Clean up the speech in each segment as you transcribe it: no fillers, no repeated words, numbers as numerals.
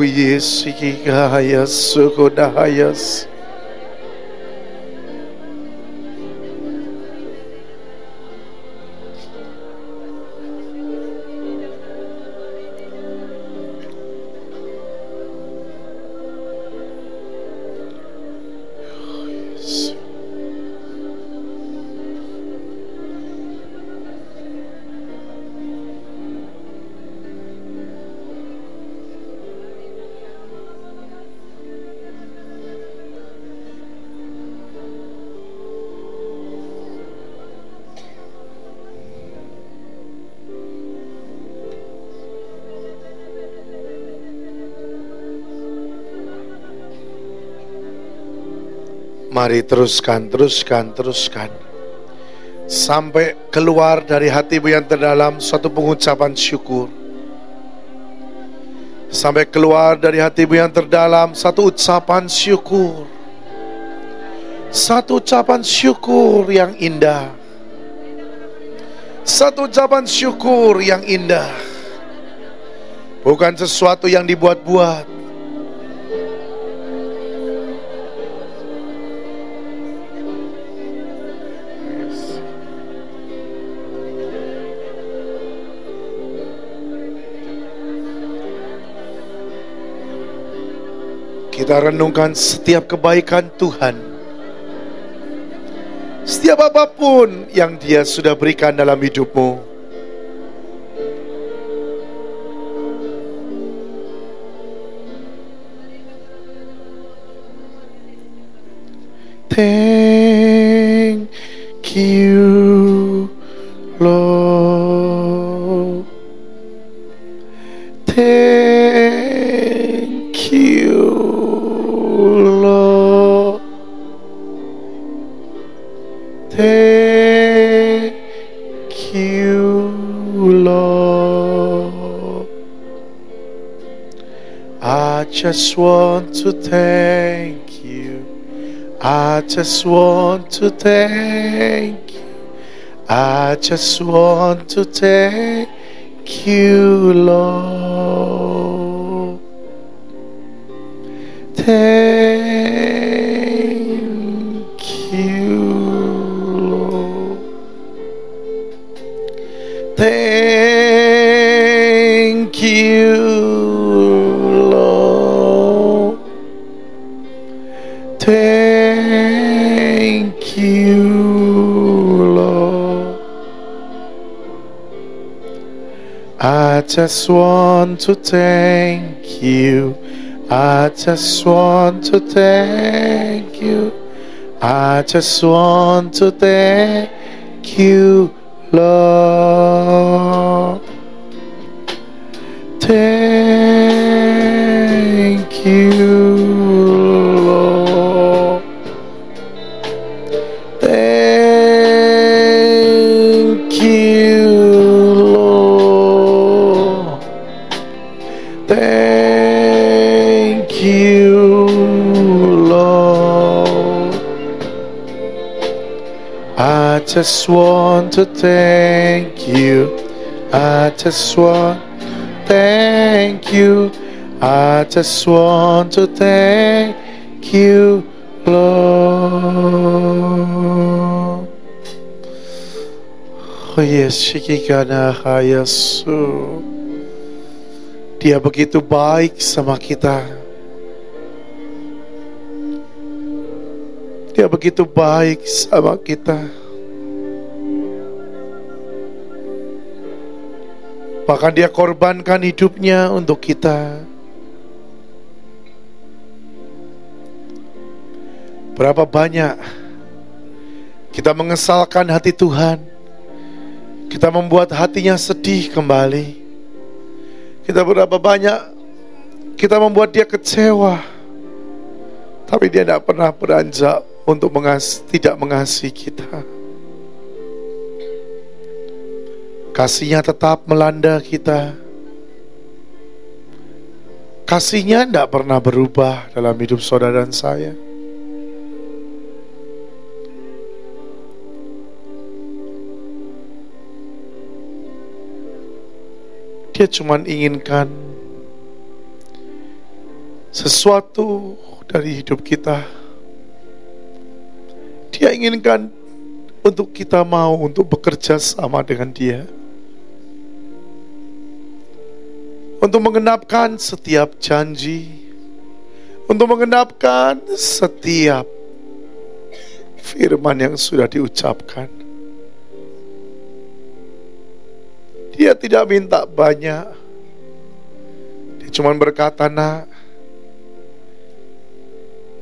Uyeshikikayas sukodahayas. Mari teruskan. Sampai keluar dari hatimu yang terdalam suatu pengucapan syukur. Sampai keluar dari hatimu yang terdalam satu ucapan syukur. Satu ucapan syukur yang indah. Satu ucapan syukur yang indah. Bukan sesuatu yang dibuat-buat. Kita renungkan setiap kebaikan Tuhan. Setiap apapun yang Dia sudah berikan dalam hidupmu. Thank you, Lord. Thank you, Lord. Thank you, Lord. I just want to thank you. I just want to thank you. I just want to thank you, Lord. Thank you, Lord. Thank you, Lord. Thank you, Lord. I just want to thank you. I just want to thank you. I just want to thank you, Lord. Thank you, Lord. Thank you, Lord. Thank you, Lord. I just want to thank you. I just want to thank you. I just want to thank you, Lord. Oh yes, shikikana hayasu. Dia begitu baik sama kita. Dia begitu baik sama kita. Bahkan Dia korbankan hidupnya untuk kita. Berapa banyak kita mengesalkan hati Tuhan. Kita membuat hatinya sedih kembali. Kita berapa banyak kita membuat Dia kecewa. Tapi Dia tidak pernah beranjak untuk tidak mengasihi kita. Kasih-Nya tetap melanda kita. Kasih-Nya tidak pernah berubah dalam hidup saudara dan saya. Dia cuma inginkan sesuatu dari hidup kita. Dia inginkan untuk kita mau untuk bekerja sama dengan Dia, untuk menggenapkan setiap janji, untuk menggenapkan setiap firman yang sudah diucapkan. Dia tidak minta banyak. Dia cuma berkata, "Nak,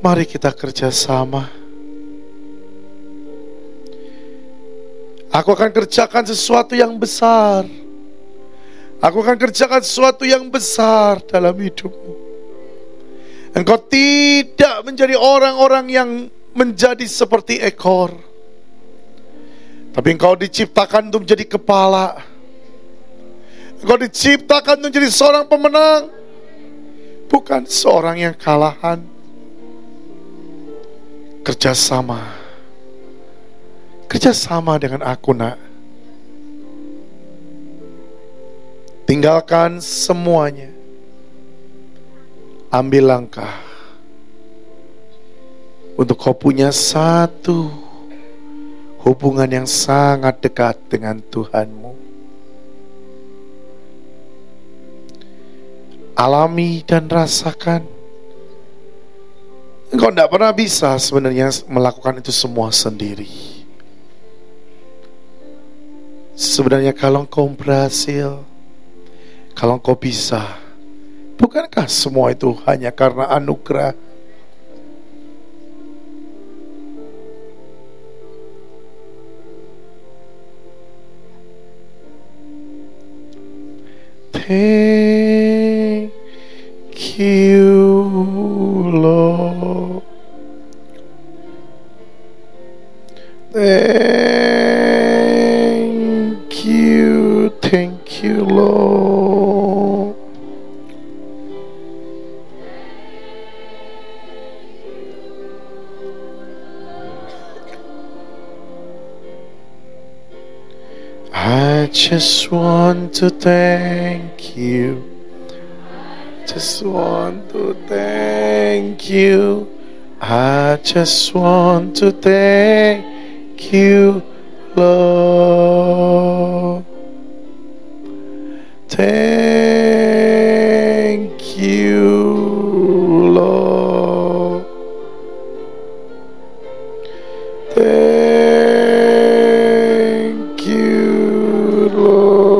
mari kita kerjasama. Aku akan kerjakan sesuatu yang besar. Aku akan kerjakan sesuatu yang besar dalam hidupmu. Engkau tidak menjadi orang-orang yang menjadi seperti ekor, tapi engkau diciptakan untuk menjadi kepala. Engkau diciptakan untuk menjadi seorang pemenang, bukan seorang yang kalahan." Kerjasama dengan aku, nak. Tinggalkan semuanya. Ambil langkah untuk kau punya satu hubungan yang sangat dekat dengan Tuhanmu. Alami dan rasakan. Engkau tidak pernah bisa sebenarnya melakukan itu semua sendiri. Sebenarnya kalau engkau berhasil, kalau engkau bisa, bukankah semua itu hanya karena anugerah? Thank you, Lord. Thank you, Lord. I just want to thank you. Just want to thank you. I just want to thank you, Lord. Thank you, Lord. Thank you, Lord.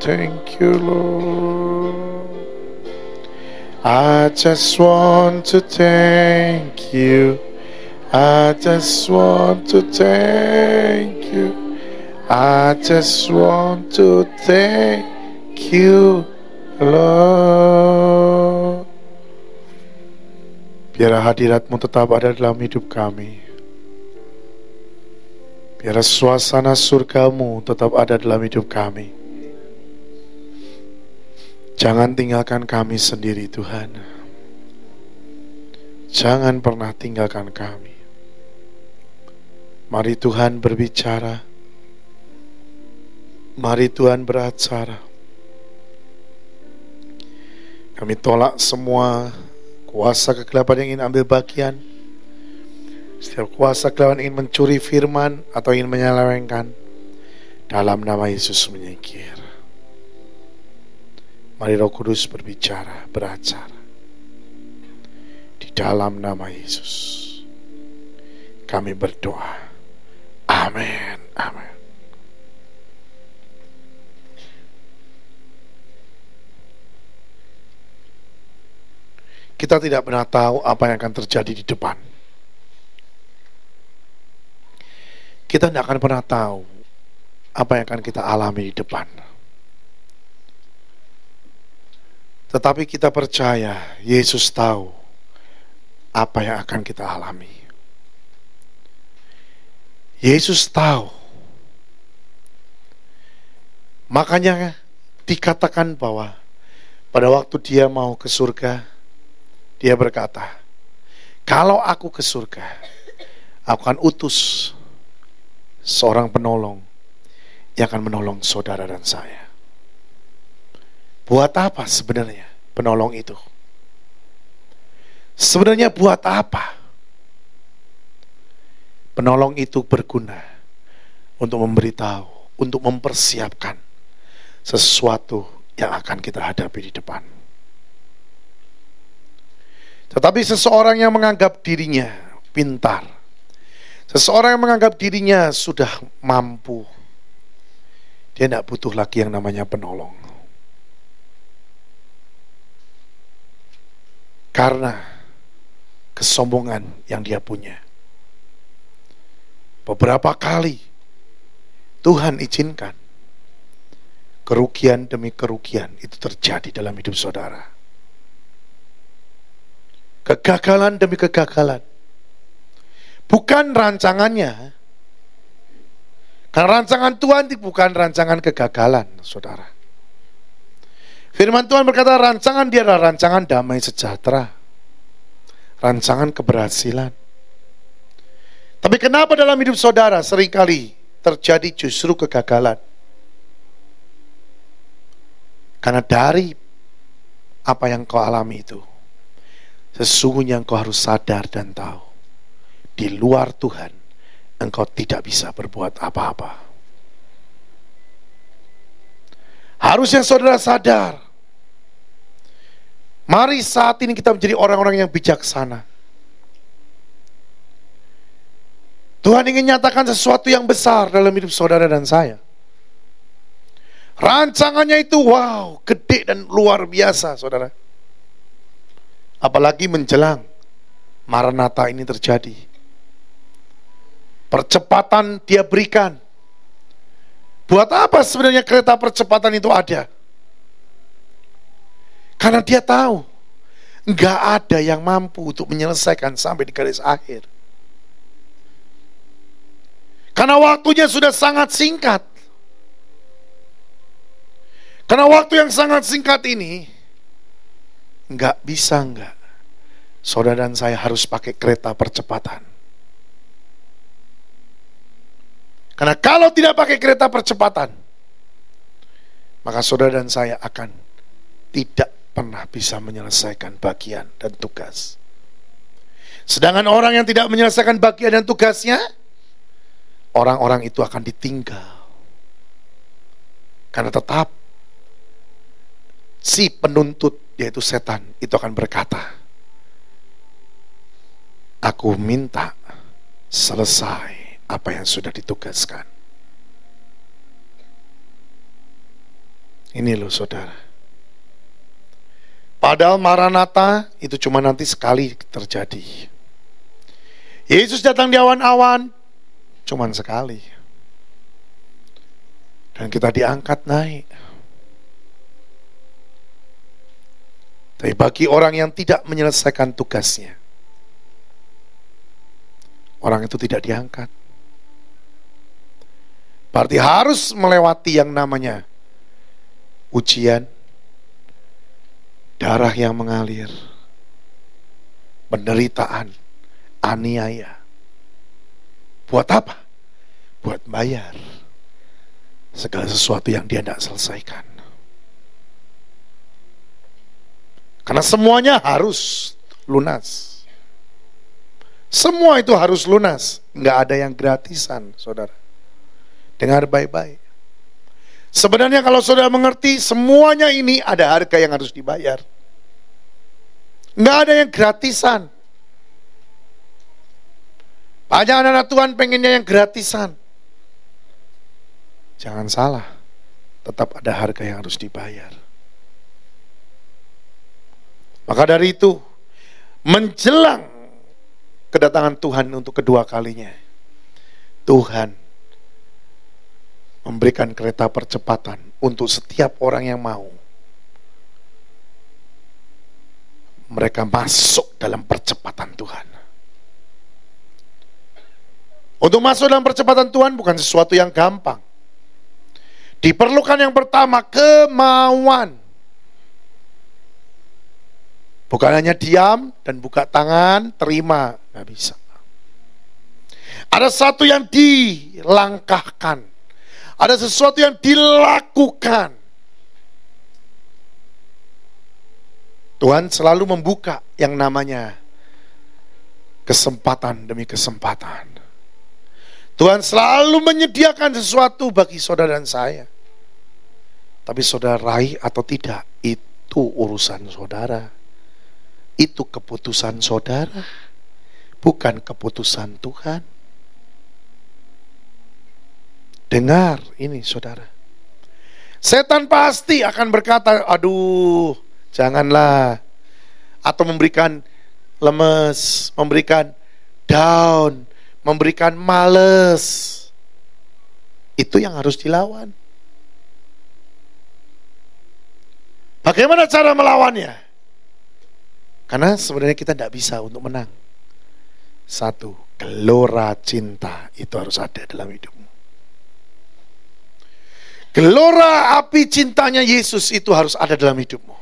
Thank you, Lord. I just want to thank you. I just want to thank you. I just want to thank you, Lord. Biar hadirat-Mu tetap ada dalam hidup kami. Biar suasana surga-Mu tetap ada dalam hidup kami. Jangan tinggalkan kami sendiri, Tuhan. Jangan pernah tinggalkan kami. Mari Tuhan berbicara. Mari Tuhan beracara. Kami tolak semua kuasa kegelapan yang ingin ambil bagian. Setiap kuasa kegelapan ingin mencuri firman atau ingin menyelewengkan. Dalam nama Yesus menyingkir. Mari Roh Kudus berbicara, beracara. Di dalam nama Yesus kami berdoa. Amin. Amin. Kita tidak pernah tahu apa yang akan terjadi di depan. Kita tidak akan pernah tahu apa yang akan kita alami di depan. Tetapi kita percaya Yesus tahu apa yang akan kita alami. Yesus tahu. Makanya dikatakan bahwa pada waktu Dia mau ke surga, Dia berkata, kalau aku ke surga, aku akan utus seorang penolong yang akan menolong saudara dan saya. Buat apa sebenarnya penolong itu? Sebenarnya buat apa? Penolong itu berguna untuk memberitahu, untuk mempersiapkan sesuatu yang akan kita hadapi di depan. Tetapi seseorang yang menganggap dirinya pintar, seseorang yang menganggap dirinya sudah mampu, dia tidak butuh lagi yang namanya penolong. Karena kesombongan yang dia punya. Beberapa kali Tuhan izinkan kerugian demi kerugian itu terjadi dalam hidup saudara. Kegagalan demi kegagalan. Bukan rancangannya. Karena rancangan Tuhan itu bukan rancangan kegagalan, saudara. Firman Tuhan berkata rancangan dia adalah rancangan damai sejahtera. Rancangan keberhasilan. Tapi kenapa dalam hidup saudara seringkali terjadi justru kegagalan? Karena dari apa yang kau alami itu, sesungguhnya engkau harus sadar dan tahu, di luar Tuhan, engkau tidak bisa berbuat apa-apa. Harusnya saudara sadar. Mari saat ini kita menjadi orang-orang yang bijaksana. Tuhan ingin nyatakan sesuatu yang besar dalam hidup saudara dan saya. Rancangannya itu wow, gede dan luar biasa, saudara. Apalagi menjelang Maranatha ini terjadi. Percepatan dia berikan. Buat apa sebenarnya kereta percepatan itu ada? Karena dia tahu nggak ada yang mampu untuk menyelesaikan sampai di garis akhir. Karena waktunya sudah sangat singkat. Karena waktu yang sangat singkat ini, nggak bisa nggak. Saudara dan saya harus pakai kereta percepatan. Karena kalau tidak pakai kereta percepatan, maka saudara dan saya akan tidak pernah bisa menyelesaikan bagian dan tugas. Sedangkan orang yang tidak menyelesaikan bagian dan tugasnya, orang-orang itu akan ditinggal. Karena tetap si penuntut, yaitu setan, itu akan berkata, aku minta selesai apa yang sudah ditugaskan. Ini loh saudara. Padahal Maranatha itu cuma nanti sekali terjadi. Yesus datang di awan-awan cuman sekali. Dan kita diangkat naik. Tapi bagi orang yang tidak menyelesaikan tugasnya, orang itu tidak diangkat. Berarti harus melewati yang namanya ujian, darah yang mengalir, penderitaan, aniaya. Buat apa? Buat bayar segala sesuatu yang dia tidak selesaikan. Karena semuanya harus lunas. Semua itu harus lunas. Nggak ada yang gratisan, saudara. Dengar baik-baik. Sebenarnya kalau saudara mengerti, semuanya ini ada harga yang harus dibayar. Nggak ada yang gratisan. Banyak anak-anak Tuhan pengennya yang gratisan. Jangan salah, tetap ada harga yang harus dibayar. Maka dari itu, menjelang kedatangan Tuhan untuk kedua kalinya, Tuhan memberikan kereta percepatan untuk setiap orang yang mau. Mereka masuk dalam percepatan Tuhan. Untuk masuk dalam percepatan Tuhan bukan sesuatu yang gampang. Diperlukan yang pertama, kemauan. Bukan hanya diam dan buka tangan, terima. Nggak bisa. Ada satu yang dilangkahkan. Ada sesuatu yang dilakukan. Tuhan selalu membuka yang namanya kesempatan demi kesempatan. Tuhan selalu menyediakan sesuatu bagi saudara dan saya. Tapi saudara raih atau tidak, itu urusan saudara. Itu keputusan saudara, bukan keputusan Tuhan. Dengar ini saudara. Setan pasti akan berkata, aduh, janganlah. Atau memberikan lemes, memberikan down, memberikan males. Itu yang harus dilawan. Bagaimana cara melawannya? Karena sebenarnya kita tidak bisa untuk menang. Satu, gelora cinta itu harus ada dalam hidupmu. Gelora api cintanya Yesus itu harus ada dalam hidupmu.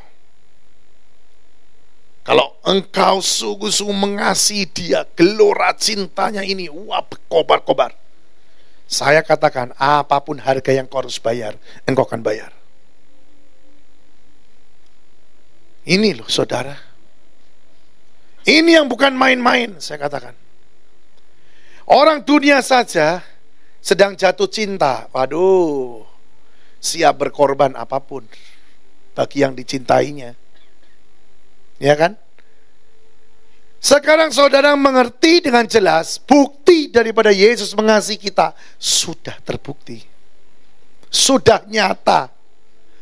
Kalau engkau sungguh-sungguh mengasihi dia, gelora cintanya ini, wah, berkobar-kobar. Saya katakan, apapun harga yang kau harus bayar, engkau akan bayar. Ini loh saudara. Ini yang bukan main-main, saya katakan. Orang dunia saja sedang jatuh cinta. Waduh, siap berkorban apapun bagi yang dicintainya. Ya kan? Sekarang saudara mengerti dengan jelas, bukti daripada Yesus mengasihi kita sudah terbukti. Sudah nyata.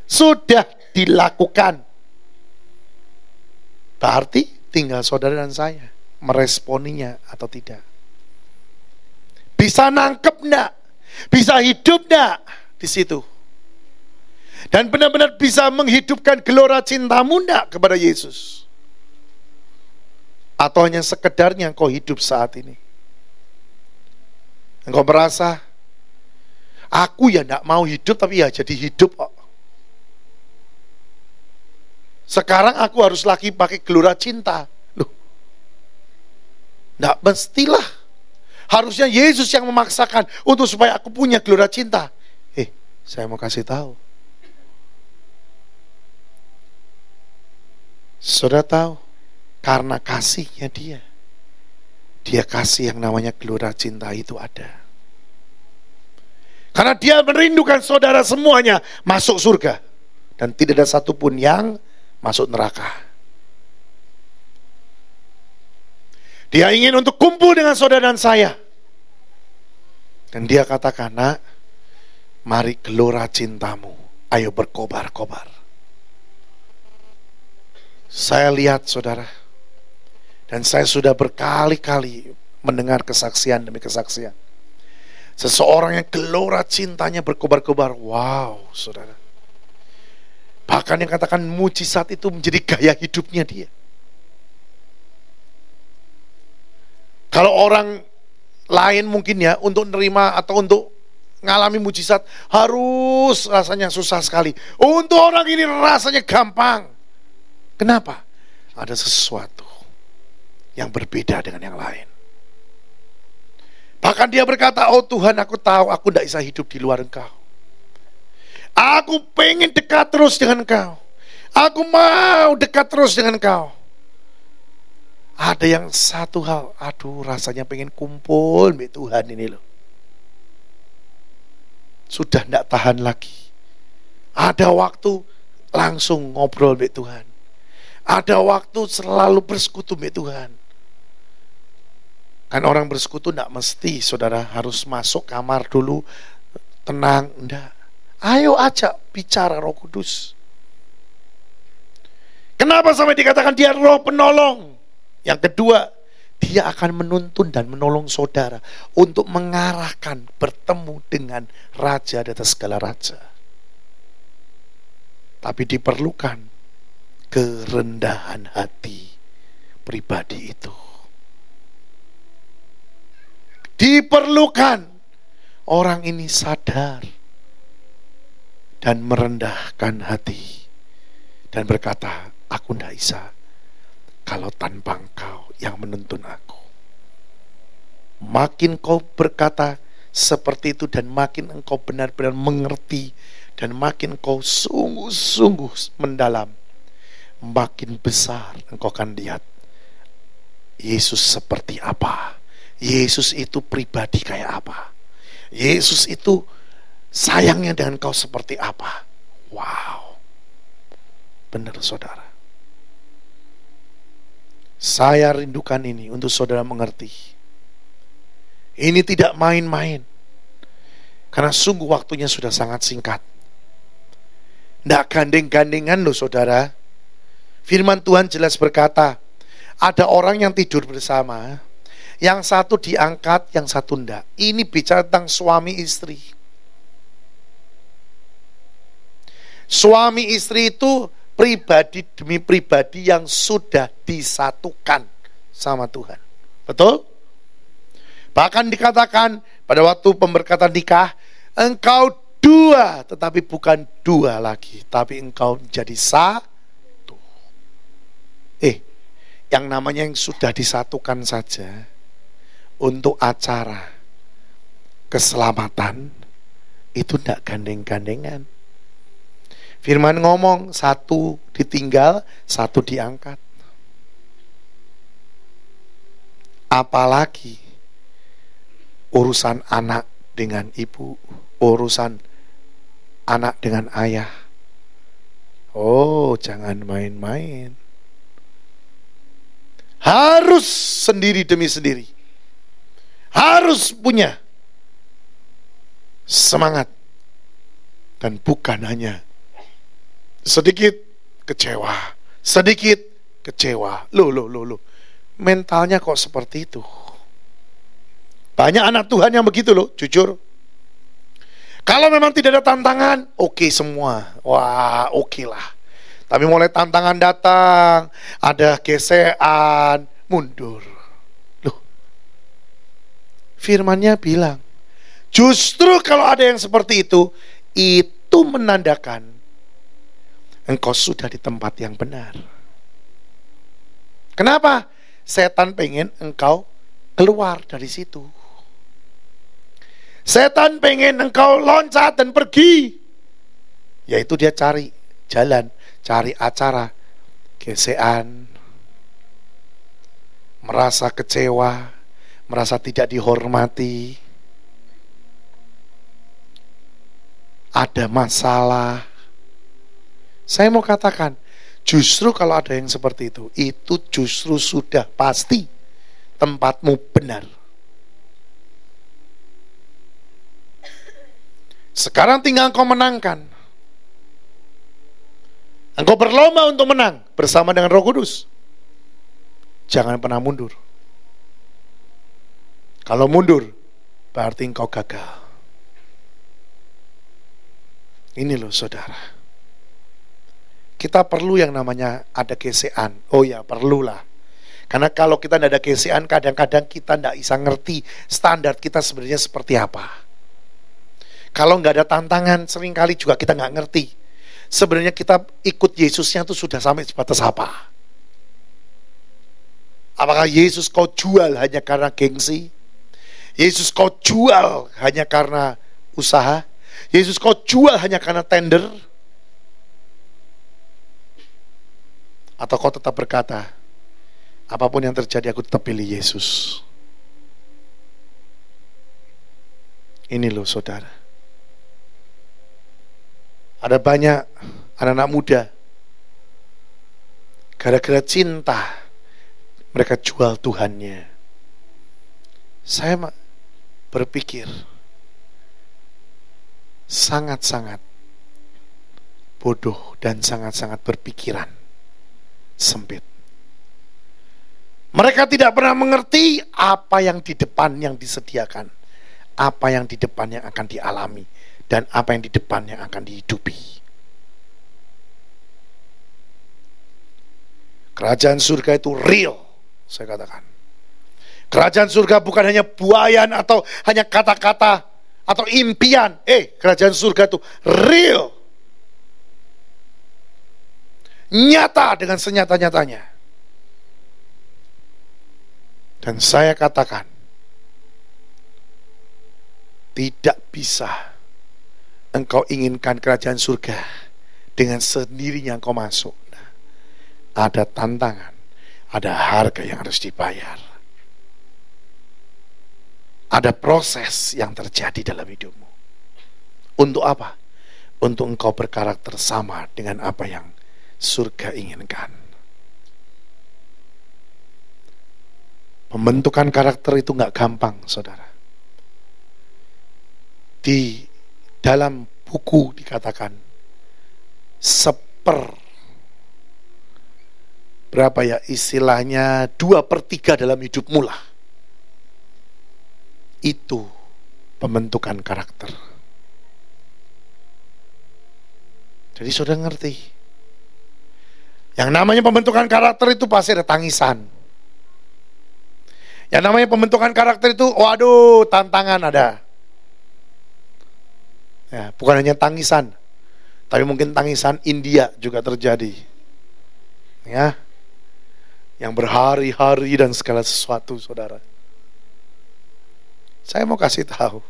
Sudah dilakukan. Berarti tinggal saudara dan saya meresponinya atau tidak. Bisa nangkep enggak? Bisa hidup enggak di situ? Dan benar-benar bisa menghidupkan gelora cintamu enggak kepada Yesus? Atau hanya sekedarnya engkau hidup saat ini? Engkau merasa, aku ya enggak mau hidup tapi ya jadi hidup kok. Sekarang aku harus lagi pakai gelora cinta. Loh, enggak mestilah. Harusnya Yesus yang memaksakan untuk supaya aku punya gelora cinta. Saya mau kasih tahu. Saudara tahu, karena kasihnya dia kasih yang namanya gelora cinta itu ada. Karena dia merindukan saudara semuanya masuk surga. Dan tidak ada satupun yang masuk neraka. Dia ingin untuk kumpul dengan saudara dan saya. Dan dia katakan, nak, mari gelora cintamu, ayo berkobar-kobar. Saya lihat saudara, dan saya sudah berkali-kali mendengar kesaksian demi kesaksian. Seseorang yang gelora cintanya berkobar-kobar. Wow saudara. Bahkan yang katakan mujizat itu menjadi gaya hidupnya dia. Kalau orang lain mungkin ya, untuk nerima atau untuk ngalami mujizat harus rasanya susah sekali. Untuk orang ini rasanya gampang. Kenapa? Ada sesuatu yang berbeda dengan yang lain. Bahkan dia berkata, oh Tuhan, aku tahu aku tidak bisa hidup di luar Engkau. Aku pengen dekat terus dengan Engkau. Aku mau dekat terus dengan Engkau. Ada yang satu hal, aduh rasanya pengen kumpul sama Tuhan ini loh. Sudah tidak tahan lagi. Ada waktu langsung ngobrol sama Tuhan. Ada waktu selalu bersekutu sama Tuhan. Kan orang bersekutu tidak mesti saudara harus masuk kamar dulu tenang, enggak. Ayo ajak bicara Roh Kudus. Kenapa sampai dikatakan dia roh penolong? Yang kedua, dia akan menuntun dan menolong saudara untuk mengarahkan bertemu dengan raja di atas segala raja. Tapi diperlukan kerendahan hati pribadi itu. Diperlukan orang ini sadar dan merendahkan hati dan berkata, aku tidak bisa kalau tanpa Engkau yang menuntun aku. Makin kau berkata, seperti itu, dan makin engkau benar-benar mengerti, dan makin engkau sungguh-sungguh mendalam, makin besar engkau akan lihat Yesus seperti apa. Yesus itu pribadi kayak apa. Yesus itu sayangnya dengan kau seperti apa. Wow. Benar saudara. Saya rindukan ini untuk saudara mengerti. Ini tidak main-main. Karena sungguh waktunya sudah sangat singkat. Tidak gandeng-gandengan loh saudara. Firman Tuhan jelas berkata, ada orang yang tidur bersama, yang satu diangkat, yang satu enggak. Ini bicara tentang suami istri. Suami istri itu pribadi demi pribadi yang sudah disatukan sama Tuhan. Betul? Bahkan dikatakan pada waktu pemberkatan nikah, engkau dua, tetapi bukan dua lagi, tapi engkau menjadi satu. Yang namanya yang sudah disatukan saja untuk acara keselamatan itu tidak gandeng-gandengan. Firman ngomong, satu ditinggal, satu diangkat. Apalagi urusan anak dengan ibu, urusan anak dengan ayah. Oh, jangan main-main. Harus sendiri demi sendiri. Harus punya semangat. Dan bukan hanya sedikit kecewa, sedikit kecewa. Loh. Mentalnya kok seperti itu? Banyak anak Tuhan yang begitu loh, jujur. Kalau memang tidak ada tantangan, oke semua. Wah, oke lah. Tapi mulai tantangan datang, ada gesekan, mundur. Loh, firmannya bilang, justru kalau ada yang seperti itu menandakan engkau sudah di tempat yang benar. Kenapa? Setan pengen engkau keluar dari situ. Setan pengen engkau loncat dan pergi. Yaitu dia cari jalan, cari acara, gesekan, merasa kecewa, merasa tidak dihormati, ada masalah. Saya mau katakan, justru kalau ada yang seperti itu justru sudah pasti tempatmu benar. Sekarang tinggal engkau menangkan. Engkau berlomba untuk menang bersama dengan Roh Kudus. Jangan pernah mundur. Kalau mundur, berarti engkau gagal. Ini loh saudara. Kita perlu yang namanya ada gesekan. Oh ya, perlulah. Karena kalau kita tidak ada gesekan, kadang-kadang kita tidak bisa ngerti standar kita sebenarnya seperti apa. Kalau nggak ada tantangan, seringkali juga kita nggak ngerti sebenarnya kita ikut Yesusnya itu sudah sampai sebatas apa. Apakah Yesus kau jual hanya karena gengsi? Yesus kau jual hanya karena usaha? Yesus kau jual hanya karena tender? Atau kau tetap berkata, apapun yang terjadi aku tetap pilih Yesus? Ini loh saudara. Ada banyak anak-anak muda, gara-gara cinta mereka jual Tuhannya. Saya berpikir sangat-sangat bodoh dan sangat-sangat berpikiran sempit. Mereka tidak pernah mengerti apa yang di depan yang disediakan, apa yang di depan yang akan dialami, dan apa yang di depan yang akan dihidupi. Kerajaan surga itu real, saya katakan. Kerajaan surga bukan hanya buayan atau hanya kata-kata atau impian. Kerajaan surga itu real. Nyata dengan senyata-nyatanya. Dan saya katakan, Tidak bisa engkau inginkan kerajaan surga dengan sendirinya engkau masuk. Nah, ada tantangan, ada harga yang harus dibayar. Ada proses yang terjadi dalam hidupmu. Untuk apa? Untuk engkau berkarakter sama dengan apa yang surga inginkan. Pembentukan karakter itu gak gampang, saudara. Di dalam buku dikatakan berapa ya istilahnya 2/3 dalam hidupmu lah. Itu pembentukan karakter. Jadi saudara ngerti, yang namanya pembentukan karakter itu pasti ada tangisan. Yang namanya pembentukan karakter itu, waduh, tantangan ada. Ya, bukan hanya tangisan, tapi mungkin tangisan India juga terjadi. Ya, yang berhari-hari dan segala sesuatu, saudara. Saya mau kasih tahu,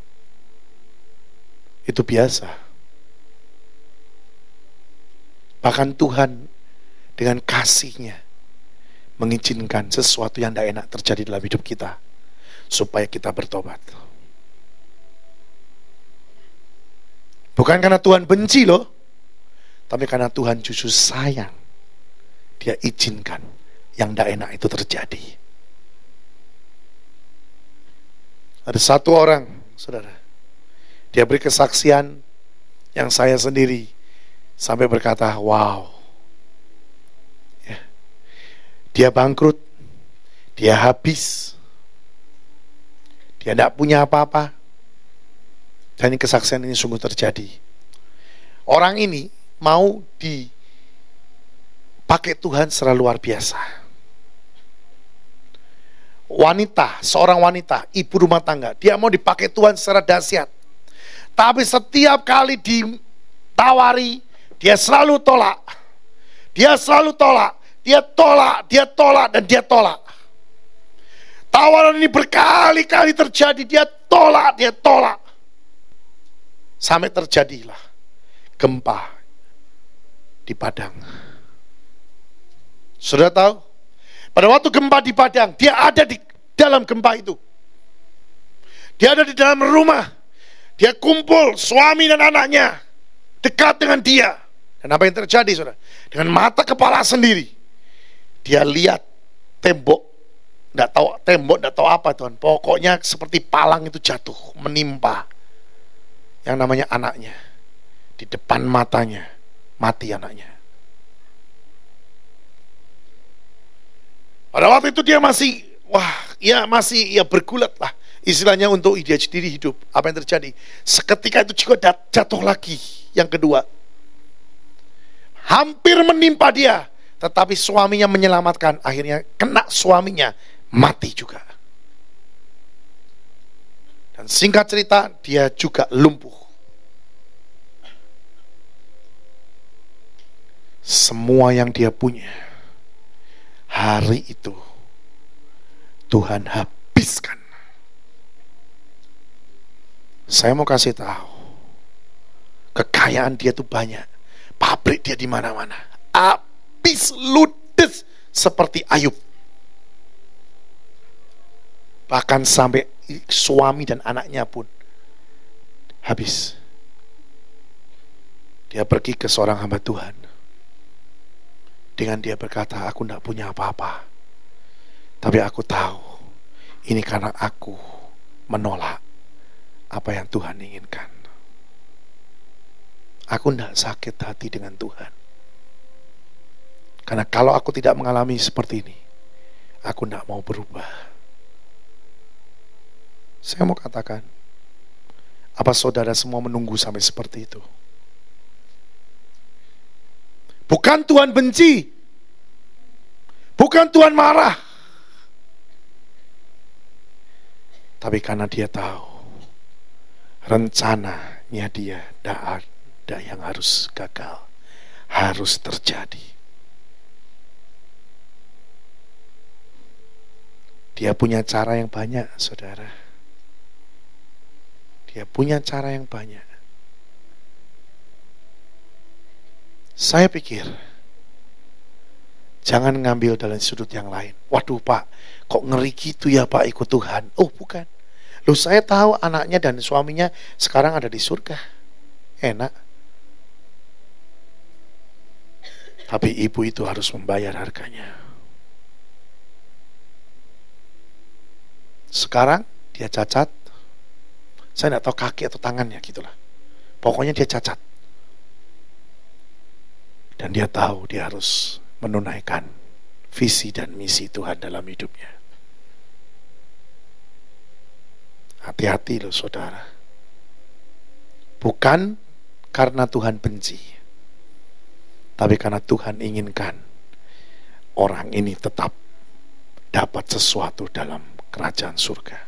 itu biasa. Bahkan Tuhan dengan kasih-Nya mengizinkan sesuatu yang tidak enak terjadi dalam hidup kita, supaya kita bertobat. Bukan karena Tuhan benci loh, tapi karena Tuhan justru sayang. Dia izinkan yang tidak enak itu terjadi. Ada satu orang, saudara, dia beri kesaksian yang saya sendiri sampai berkata, wow. Ya. Dia bangkrut, dia habis, dia tidak punya apa-apa. Dan kesaksian ini sungguh terjadi. Orang ini mau dipakai Tuhan secara luar biasa. Seorang wanita, ibu rumah tangga, dia mau dipakai Tuhan secara dahsyat. Tapi setiap kali ditawari, dia selalu tolak. Dia selalu tolak. Dia tolak, dan dia tolak. Tawaran ini berkali-kali terjadi, dia tolak. Sampai terjadilah gempa di Padang. Sudah tahu? Pada waktu gempa di Padang, dia ada di dalam gempa itu. Dia ada di dalam rumah. Dia kumpul suami dan anaknya dekat dengan dia. Dan apa yang terjadi, saudara? Dengan mata kepala sendiri, dia lihat tembok, tidak tahu apa, Tuhan. Pokoknya seperti palang itu jatuh, menimpa yang namanya anaknya. Di depan matanya mati anaknya. Pada waktu itu dia masih bergulat lah, istilahnya untuk dia sendiri hidup. Apa yang terjadi? Seketika itu juga jatuh lagi yang kedua. Hampir menimpa dia, tetapi suaminya menyelamatkan. Akhirnya kena suaminya, mati juga. Dan singkat cerita, dia juga lumpuh. Semua yang dia punya, hari itu Tuhan habiskan. Saya mau kasih tahu, kekayaan dia itu banyak, pabrik dia di mana-mana, habis ludes seperti Ayub. Bahkan sampai suami dan anaknya pun habis. Dia pergi ke seorang hamba Tuhan. Dengan dia berkata, aku tidak punya apa-apa, tapi aku tahu ini karena aku menolak apa yang Tuhan inginkan. Aku tidak sakit hati dengan Tuhan, karena kalau aku tidak mengalami seperti ini, aku tidak mau berubah. Saya mau katakan, apa saudara semua menunggu sampai seperti itu? Bukan Tuhan benci, bukan Tuhan marah, tapi karena dia tahu rencananya dia tidak ada yang harus gagal, harus terjadi. Dia punya cara yang banyak, saudara. Dia punya cara yang banyak. Saya pikir jangan ngambil dalam sudut yang lain. Waduh Pak, kok ngeri gitu ya Pak ikut Tuhan? Oh bukan. Loh saya tahu anaknya dan suaminya sekarang ada di surga. Enak. Tapi ibu itu harus membayar harganya. Sekarang dia cacat. Saya tidak tahu kaki atau tangannya gitulah. Pokoknya dia cacat. Dan dia tahu dia harus menunaikan visi dan misi Tuhan dalam hidupnya. Hati-hati loh saudara. Bukan karena Tuhan benci, tapi karena Tuhan inginkan orang ini tetap dapat sesuatu dalam kerajaan surga.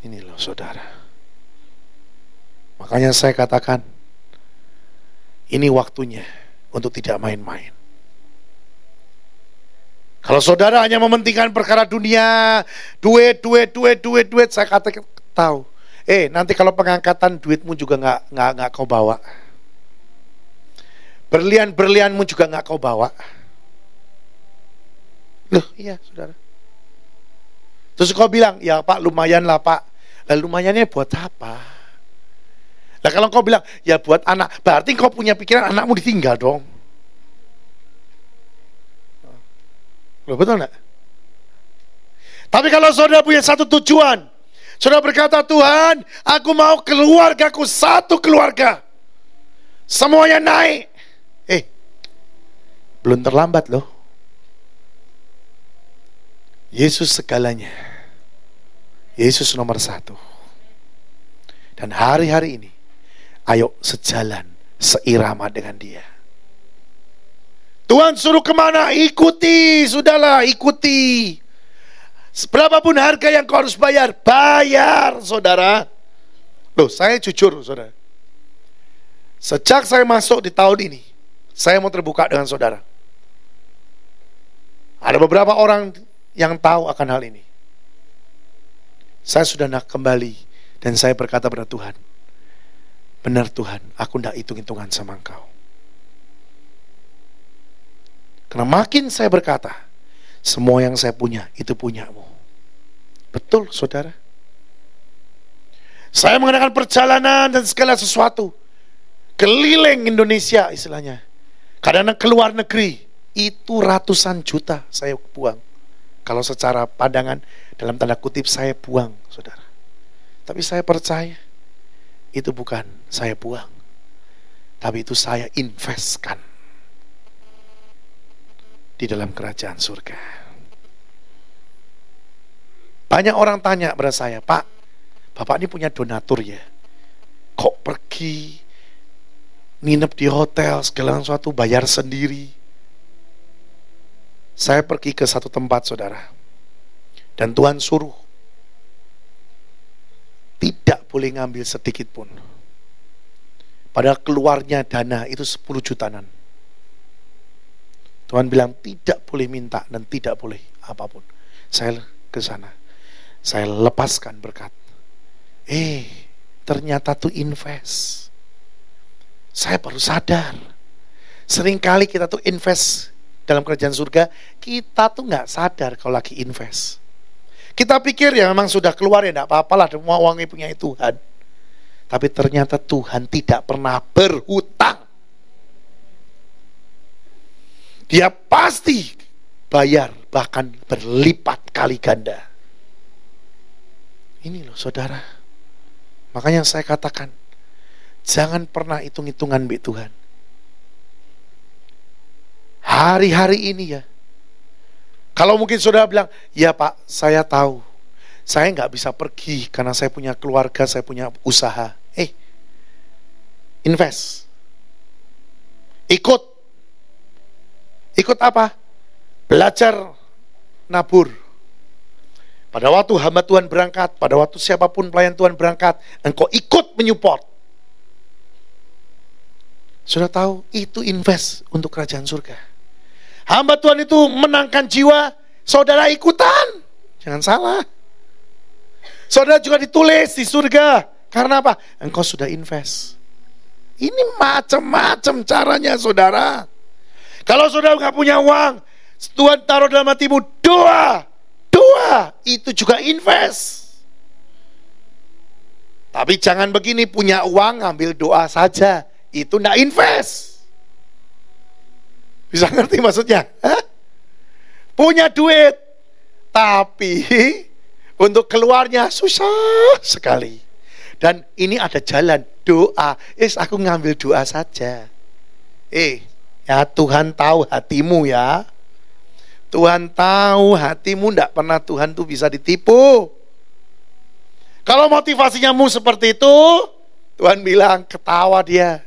Ini loh saudara. Makanya saya katakan, ini waktunya untuk tidak main-main. Kalau saudara hanya mementingkan perkara dunia, duit, saya katakan tahu. Nanti kalau pengangkatan duitmu juga nggak kau bawa. Berlian-berlianmu juga nggak kau bawa. Loh, iya saudara. Terus kau bilang, ya Pak lumayan lah Pak. Lalu lumayannya buat apa? Nah kalau kau bilang, ya buat anak, berarti kau punya pikiran anakmu ditinggal dong. Loh, betul gak? Tapi kalau saudara punya satu tujuan, saudara berkata, Tuhan, aku mau keluargaku satu keluarga, semuanya naik. Belum terlambat loh. Yesus segalanya. Yesus nomor satu. Dan hari-hari ini, ayo sejalan, seirama dengan dia. Tuhan suruh kemana? Ikuti, sudahlah, ikuti. Berapapun harga yang kau harus bayar, bayar, saudara. Loh, saya jujur, saudara. Sejak saya masuk di tahun ini, saya mau terbuka dengan saudara. Ada beberapa orang yang tahu akan hal ini. Saya sudah nak kembali dan saya berkata pada Tuhan, benar Tuhan, aku tidak hitung-hitungan sama Engkau. Karena makin saya berkata, semua yang saya punya, itu punyamu. Betul, saudara. Saya mengadakan perjalanan dan segala sesuatu. Keliling Indonesia istilahnya. Kadang-kadang keluar negeri. Itu ratusan juta saya buang. Kalau secara pandangan, dalam tanda kutip saya buang, saudara. Tapi saya percaya, itu bukan saya buang, tapi itu saya investkan di dalam kerajaan surga. Banyak orang tanya pada saya, Pak, Bapak ini punya donatur ya, kok pergi nginep di hotel segala sesuatu bayar sendiri? Saya pergi ke satu tempat, saudara, dan Tuhan suruh tidak boleh ngambil sedikit pun. Padahal keluarnya dana itu 10 jutaan. Tuhan bilang tidak boleh minta dan tidak boleh apapun. Saya ke sana, saya lepaskan berkat. Ternyata tuh invest. Saya baru sadar. Seringkali kita tuh invest dalam kerajaan surga, kita tuh gak sadar kalau lagi invest. Kita pikir ya memang sudah keluar ya gak apa-apalah, semua uangnya punya Tuhan. Tapi ternyata Tuhan tidak pernah berhutang. Dia pasti bayar, bahkan berlipat kali ganda. Ini loh saudara. Makanya saya katakan, jangan pernah hitung-hitungan baik Tuhan. Hari-hari ini ya, kalau mungkin saudara bilang, ya Pak, saya tahu, saya nggak bisa pergi karena saya punya keluarga, saya punya usaha. Invest. Ikut apa? Belajar nabur. Pada waktu hamba Tuhan berangkat, pada waktu siapapun pelayan Tuhan berangkat, engkau ikut menyupport. Sudah tahu, itu invest untuk kerajaan surga. Hamba Tuhan itu menangkan jiwa, saudara ikutan. Jangan salah. Saudara juga ditulis di surga. Karena apa? Engkau sudah invest. Ini macam-macam caranya saudara. Kalau saudara nggak punya uang, Tuhan taruh dalam hatimu doa. Doa itu juga invest. Tapi jangan begini, punya uang ngambil doa saja. Itu nggak invest. Bisa ngerti maksudnya? Hah? Punya duit, tapi untuk keluarnya susah sekali. Dan ini ada jalan doa. Aku ngambil doa saja. Ya Tuhan tahu hatimu ya. Tuhan tahu hatimu, tidak pernah Tuhan tuh bisa ditipu. Kalau motivasinya seperti itu, Tuhan bilang ketawa dia.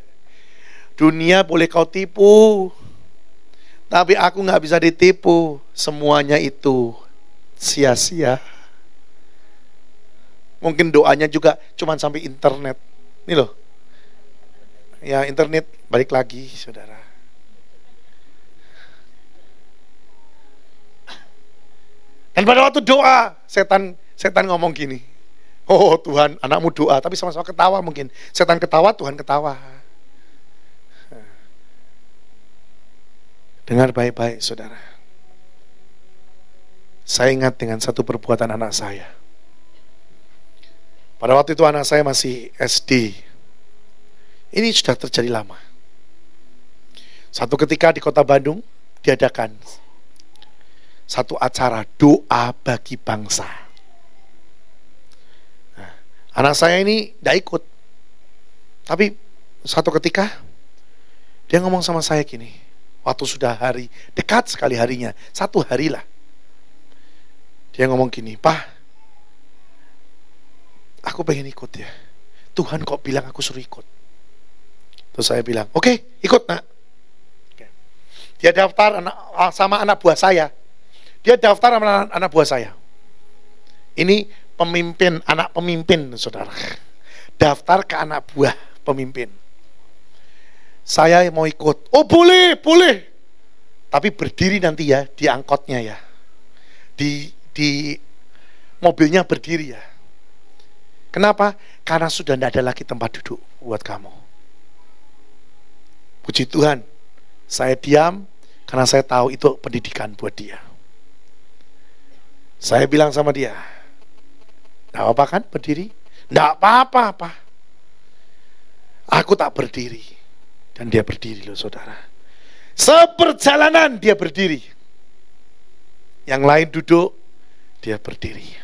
Dunia boleh kau tipu, tapi aku gak bisa ditipu. Semuanya itu sia-sia. Mungkin doanya juga cuman sampai internet. Ini loh. Ya internet balik lagi saudara. Dan pada waktu doa, setan ngomong gini. Oh Tuhan, anakmu doa, tapi sama-sama ketawa mungkin. Setan ketawa, Tuhan ketawa. Dengar baik-baik saudara. Saya ingat dengan satu perbuatan anak saya. Pada waktu itu anak saya masih SD. Ini sudah terjadi lama. Satu ketika di kota Bandung diadakan satu acara doa bagi bangsa. Nah, anak saya ini tidak ikut. Tapi satu ketika dia ngomong sama saya gini. Waktu sudah hari, dekat sekali harinya, 1 hari lah. Dia ngomong gini, Pak, aku pengen ikut ya. Tuhan kok bilang aku suruh ikut. Terus saya bilang, oke, ikut nak. Dia daftar sama anak buah saya. Dia daftar sama anak buah saya. Ini pemimpin, anak pemimpin saudara. Daftar ke anak buah pemimpin. Saya mau ikut. Oh boleh, boleh. Tapi berdiri nanti ya, di angkotnya ya. Di mobilnya berdiri ya. Kenapa? Karena sudah tidak ada lagi tempat duduk buat kamu. Puji Tuhan, saya diam karena saya tahu itu pendidikan buat dia. Saya bilang sama dia, tidak apa-apa kan berdiri? Tidak apa-apa. Aku tak berdiri. Dan dia berdiri loh saudara. Seperjalanan dia berdiri. Yang lain duduk, dia berdiri.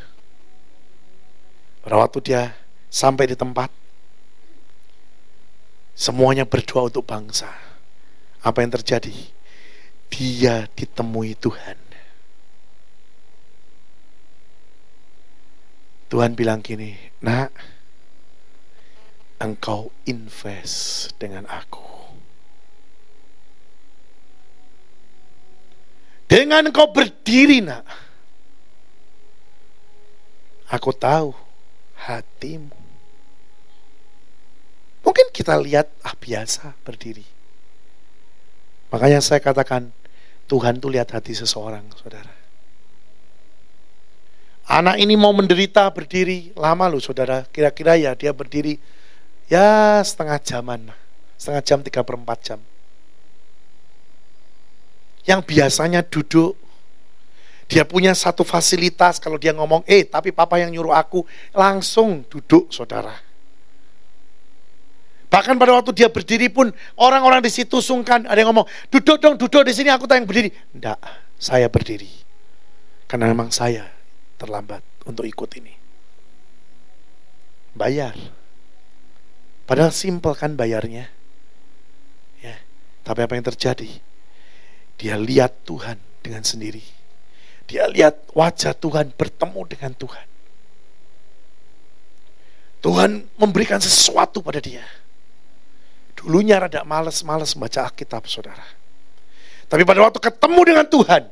Pada waktu dia sampai di tempat, semuanya berdoa untuk bangsa. Apa yang terjadi? Dia ditemui Tuhan. Tuhan bilang gini, nak, engkau invest dengan aku. Dengan engkau berdiri nak, aku tahu hatimu. Mungkin kita lihat biasa berdiri. Makanya saya katakan Tuhan tuh lihat hati seseorang saudara. Anak ini mau menderita berdiri lama loh saudara. Kira-kira ya dia berdiri ya setengah jaman, setengah jam 3/4 jam. Yang biasanya duduk, dia punya satu fasilitas kalau dia ngomong, tapi papa yang nyuruh aku, langsung duduk saudara. Bahkan pada waktu dia berdiri pun orang-orang di situ sungkan, ada yang ngomong, duduk dong, duduk di sini, aku tak yang berdiri. Enggak, saya berdiri. Karena memang saya terlambat untuk ikut ini. Bayar. Padahal simpel kan bayarnya. Ya, tapi apa yang terjadi? Dia lihat Tuhan dengan sendiri. Dia lihat wajah Tuhan bertemu dengan Tuhan. Tuhan memberikan sesuatu pada dia. Dulunya rada malas baca Alkitab saudara. Tapi pada waktu ketemu dengan Tuhan,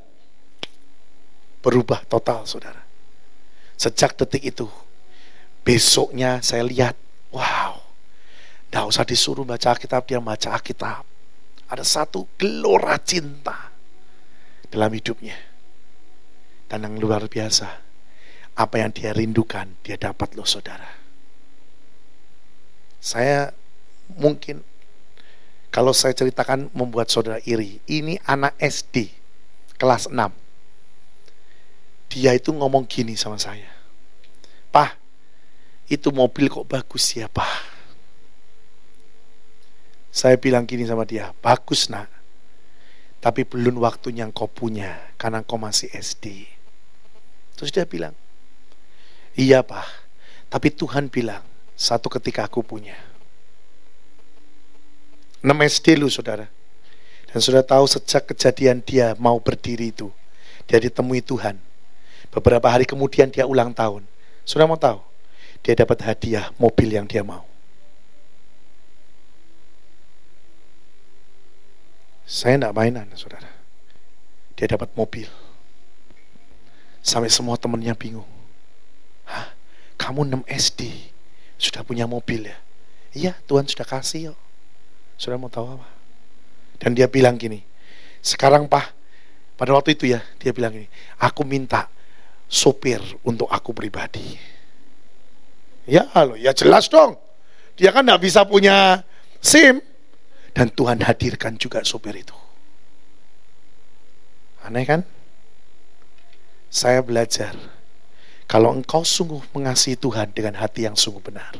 berubah total saudara. Sejak detik itu, besoknya saya lihat, wow, tidak usah disuruh baca Alkitab, dia baca Alkitab. Ada satu gelora cinta dalam hidupnya. Dan yang luar biasa, Apa yang dia rindukan, dia dapat loh saudara. Saya mungkin, kalau saya ceritakan membuat saudara iri. Ini anak SD, kelas 6. Dia itu ngomong gini sama saya. "Pak, itu mobil kok bagus ya, Pak?" Saya bilang gini sama dia, "Bagus nak, tapi belum waktunya engkau punya, karena engkau masih SD." Terus dia bilang, "Iya Pak, tapi Tuhan bilang satu ketika aku punya." 6 SD lu saudara. Dan sudah tahu sejak kejadian dia mau berdiri itu, dia ditemui Tuhan. Beberapa hari kemudian dia ulang tahun. Sudah mau tahu, dia dapat hadiah mobil yang dia mau. Saya tidak mainan saudara. Dia dapat mobil. Sampai semua temannya bingung. "Hah, kamu 6 SD sudah punya mobil ya?" "Iya, Tuhan sudah kasih yuk." Sudah mau tahu apa? Dan dia bilang gini, "Sekarang Pak," pada waktu itu ya, dia bilang gini, "aku minta sopir untuk aku pribadi." Ya loh, ya jelas dong. Dia kan tidak bisa punya SIM. Dan Tuhan hadirkan juga sopir itu. Aneh kan? Saya belajar, kalau engkau sungguh mengasihi Tuhan dengan hati yang sungguh benar,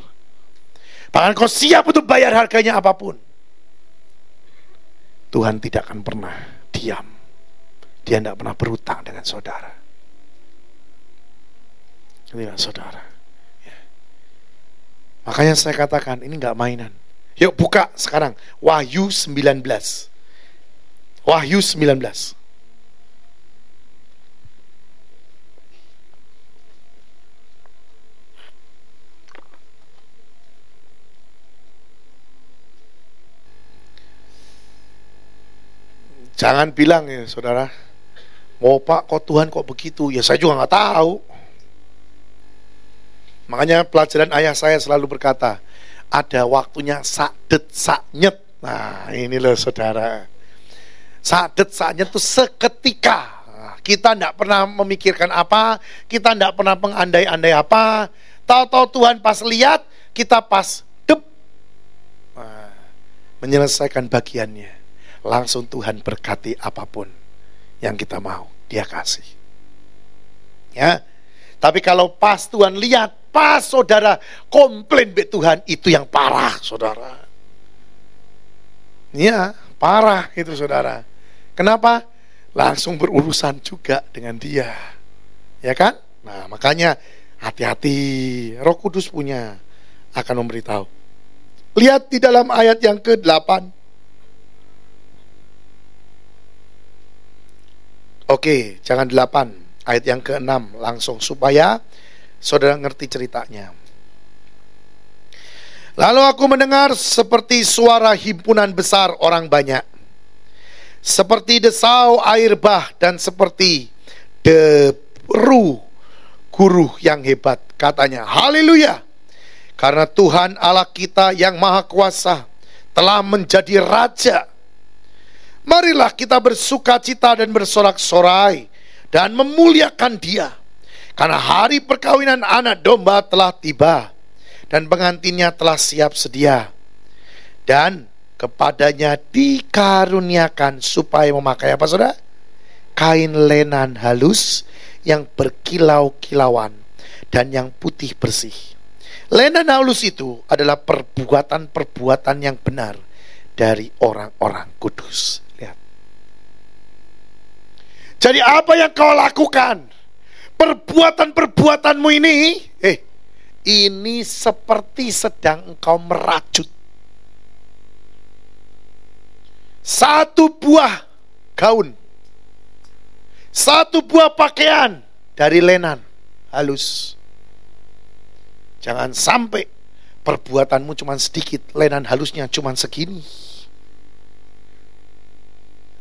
bahkan kau siap untuk bayar harganya apapun, Tuhan tidak akan pernah diam. Dia tidak pernah berhutang dengan saudara. Inilah saudara ya. Makanya saya katakan, ini gak mainan. Yuk buka sekarang Wahyu 19. Wahyu 19. Jangan bilang ya saudara, "Oh Pak, kok Tuhan kok begitu?" Ya saya juga gak tahu. Makanya pelajaran ayah saya selalu berkata, ada waktunya sakdet saknyet. Nah ini loh saudara, sakdet saknyet itu seketika. Kita tidak pernah memikirkan apa, kita tidak pernah mengandai-andai apa. Tahu-tahu Tuhan pas lihat, kita pas dep, menyelesaikan bagiannya. Langsung Tuhan berkati apapun yang kita mau, Dia kasih. Ya. Tapi kalau pas Tuhan lihat, pas saudara komplain be Tuhan, itu yang parah saudara. Ya, parah itu saudara. Kenapa? Langsung berurusan juga dengan Dia. Ya kan? Nah, makanya hati-hati, Roh Kudus punya akan memberitahu. Lihat di dalam ayat yang ke-8. Oke, jangan 8. Ayat yang ke-6 langsung supaya saudara ngerti ceritanya. Lalu aku mendengar seperti suara himpunan besar orang banyak, seperti desau air bah dan seperti deru guru yang hebat. Katanya, "Haleluya, karena Tuhan Allah kita yang maha kuasa telah menjadi Raja. Marilah kita bersukacita dan bersorak-sorai dan memuliakan Dia, karena hari perkawinan anak domba telah tiba, dan pengantinnya telah siap sedia. Dan kepadanya dikaruniakan supaya memakai apa saudara? Kain lenan halus yang berkilau-kilauan dan yang putih bersih." Lenan halus itu adalah perbuatan-perbuatan yang benar dari orang-orang kudus. Jadi apa yang kau lakukan, perbuatan-perbuatanmu ini, ini seperti sedang engkau merajut satu buah gaun, satu buah pakaian dari lenan halus. Jangan sampai perbuatanmu cuma sedikit, lenan halusnya cuma segini.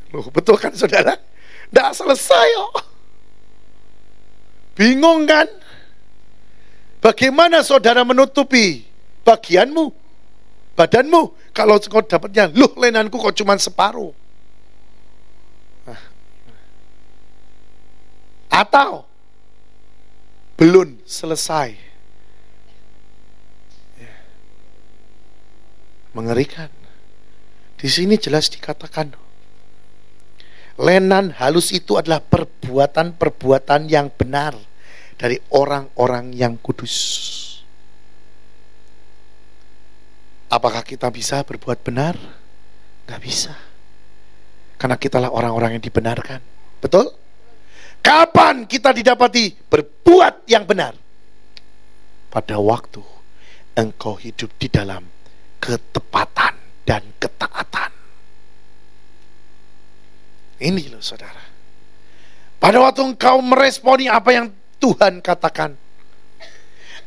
Loh, betul kan saudara? Tidak selesai kok. Bingung kan? Bagaimana saudara menutupi bagianmu, badanmu, kalau kau dapatnya, loh lenanku kok cuma separuh. Atau belum selesai. Ya. Mengerikan. Di sini jelas dikatakan, lenan halus itu adalah perbuatan-perbuatan yang benar dari orang-orang yang kudus. Apakah kita bisa berbuat benar? Gak bisa. Karena kitalah orang-orang yang dibenarkan. Betul? Kapan kita didapati berbuat yang benar? Pada waktu engkau hidup di dalam ketepatan dan ketaatan. Ini loh saudara. Pada waktu engkau meresponi apa yang Tuhan katakan,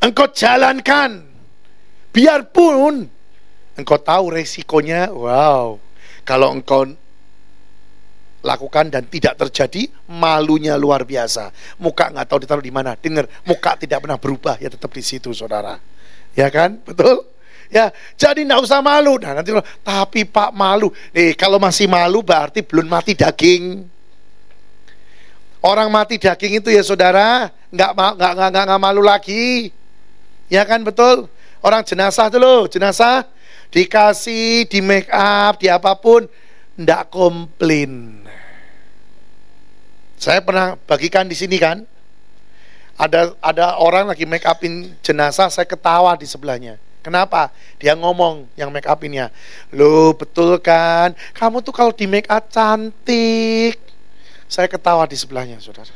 engkau jalankan, biarpun engkau tahu resikonya. Wow, kalau engkau lakukan dan tidak terjadi, malunya luar biasa. Muka nggak tahu ditaruh di mana. Dengar, muka tidak pernah berubah, ya tetap di situ saudara. Ya kan, betul? Ya, jadi nggak usah malu. Nah nanti, tapi Pak malu. Kalau masih malu berarti belum mati daging. Orang mati daging itu ya saudara, nggak malu lagi. Ya kan, betul? Orang jenazah tuh loh, jenazah dikasih, di make up, di apapun, ndak komplain. Saya pernah bagikan di sini kan, ada orang lagi make upin jenazah, saya ketawa di sebelahnya. Kenapa? Dia ngomong yang make upinnya, loh betul kan, kamu tuh kalau di make up cantik. Saya ketawa di sebelahnya saudara.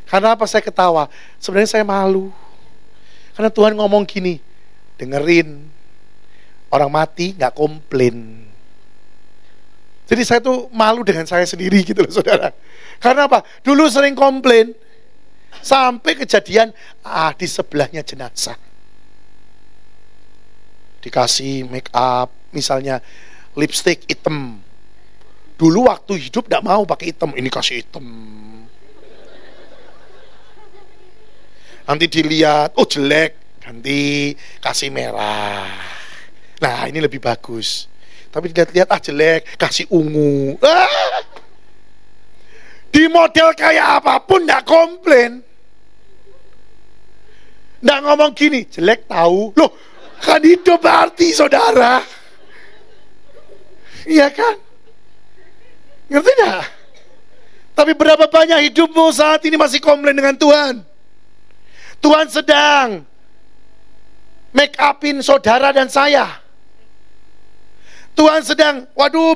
Karena apa saya ketawa? Sebenarnya saya malu. Karena Tuhan ngomong gini, dengerin. Orang mati gak komplain. Jadi saya tuh malu dengan saya sendiri gitu loh saudara. Karena apa? Dulu sering komplain. Sampai kejadian di sebelahnya jenazah. Dikasih make up, misalnya lipstick hitam. Dulu waktu hidup gak mau pakai hitam, ini kasih hitam. Nanti dilihat, oh jelek, ganti kasih merah. Nah ini lebih bagus. Tapi dilihat-lihat, jelek, kasih ungu. Di model kayak apapun gak komplain. Gak ngomong gini, jelek tahu. Loh, kan hidup berarti saudara. Iya kan? Ngerti gak? Tapi berapa banyak hidupmu saat ini masih komplain dengan Tuhan? Tuhan sedang make upin saudara dan saya. Tuhan sedang,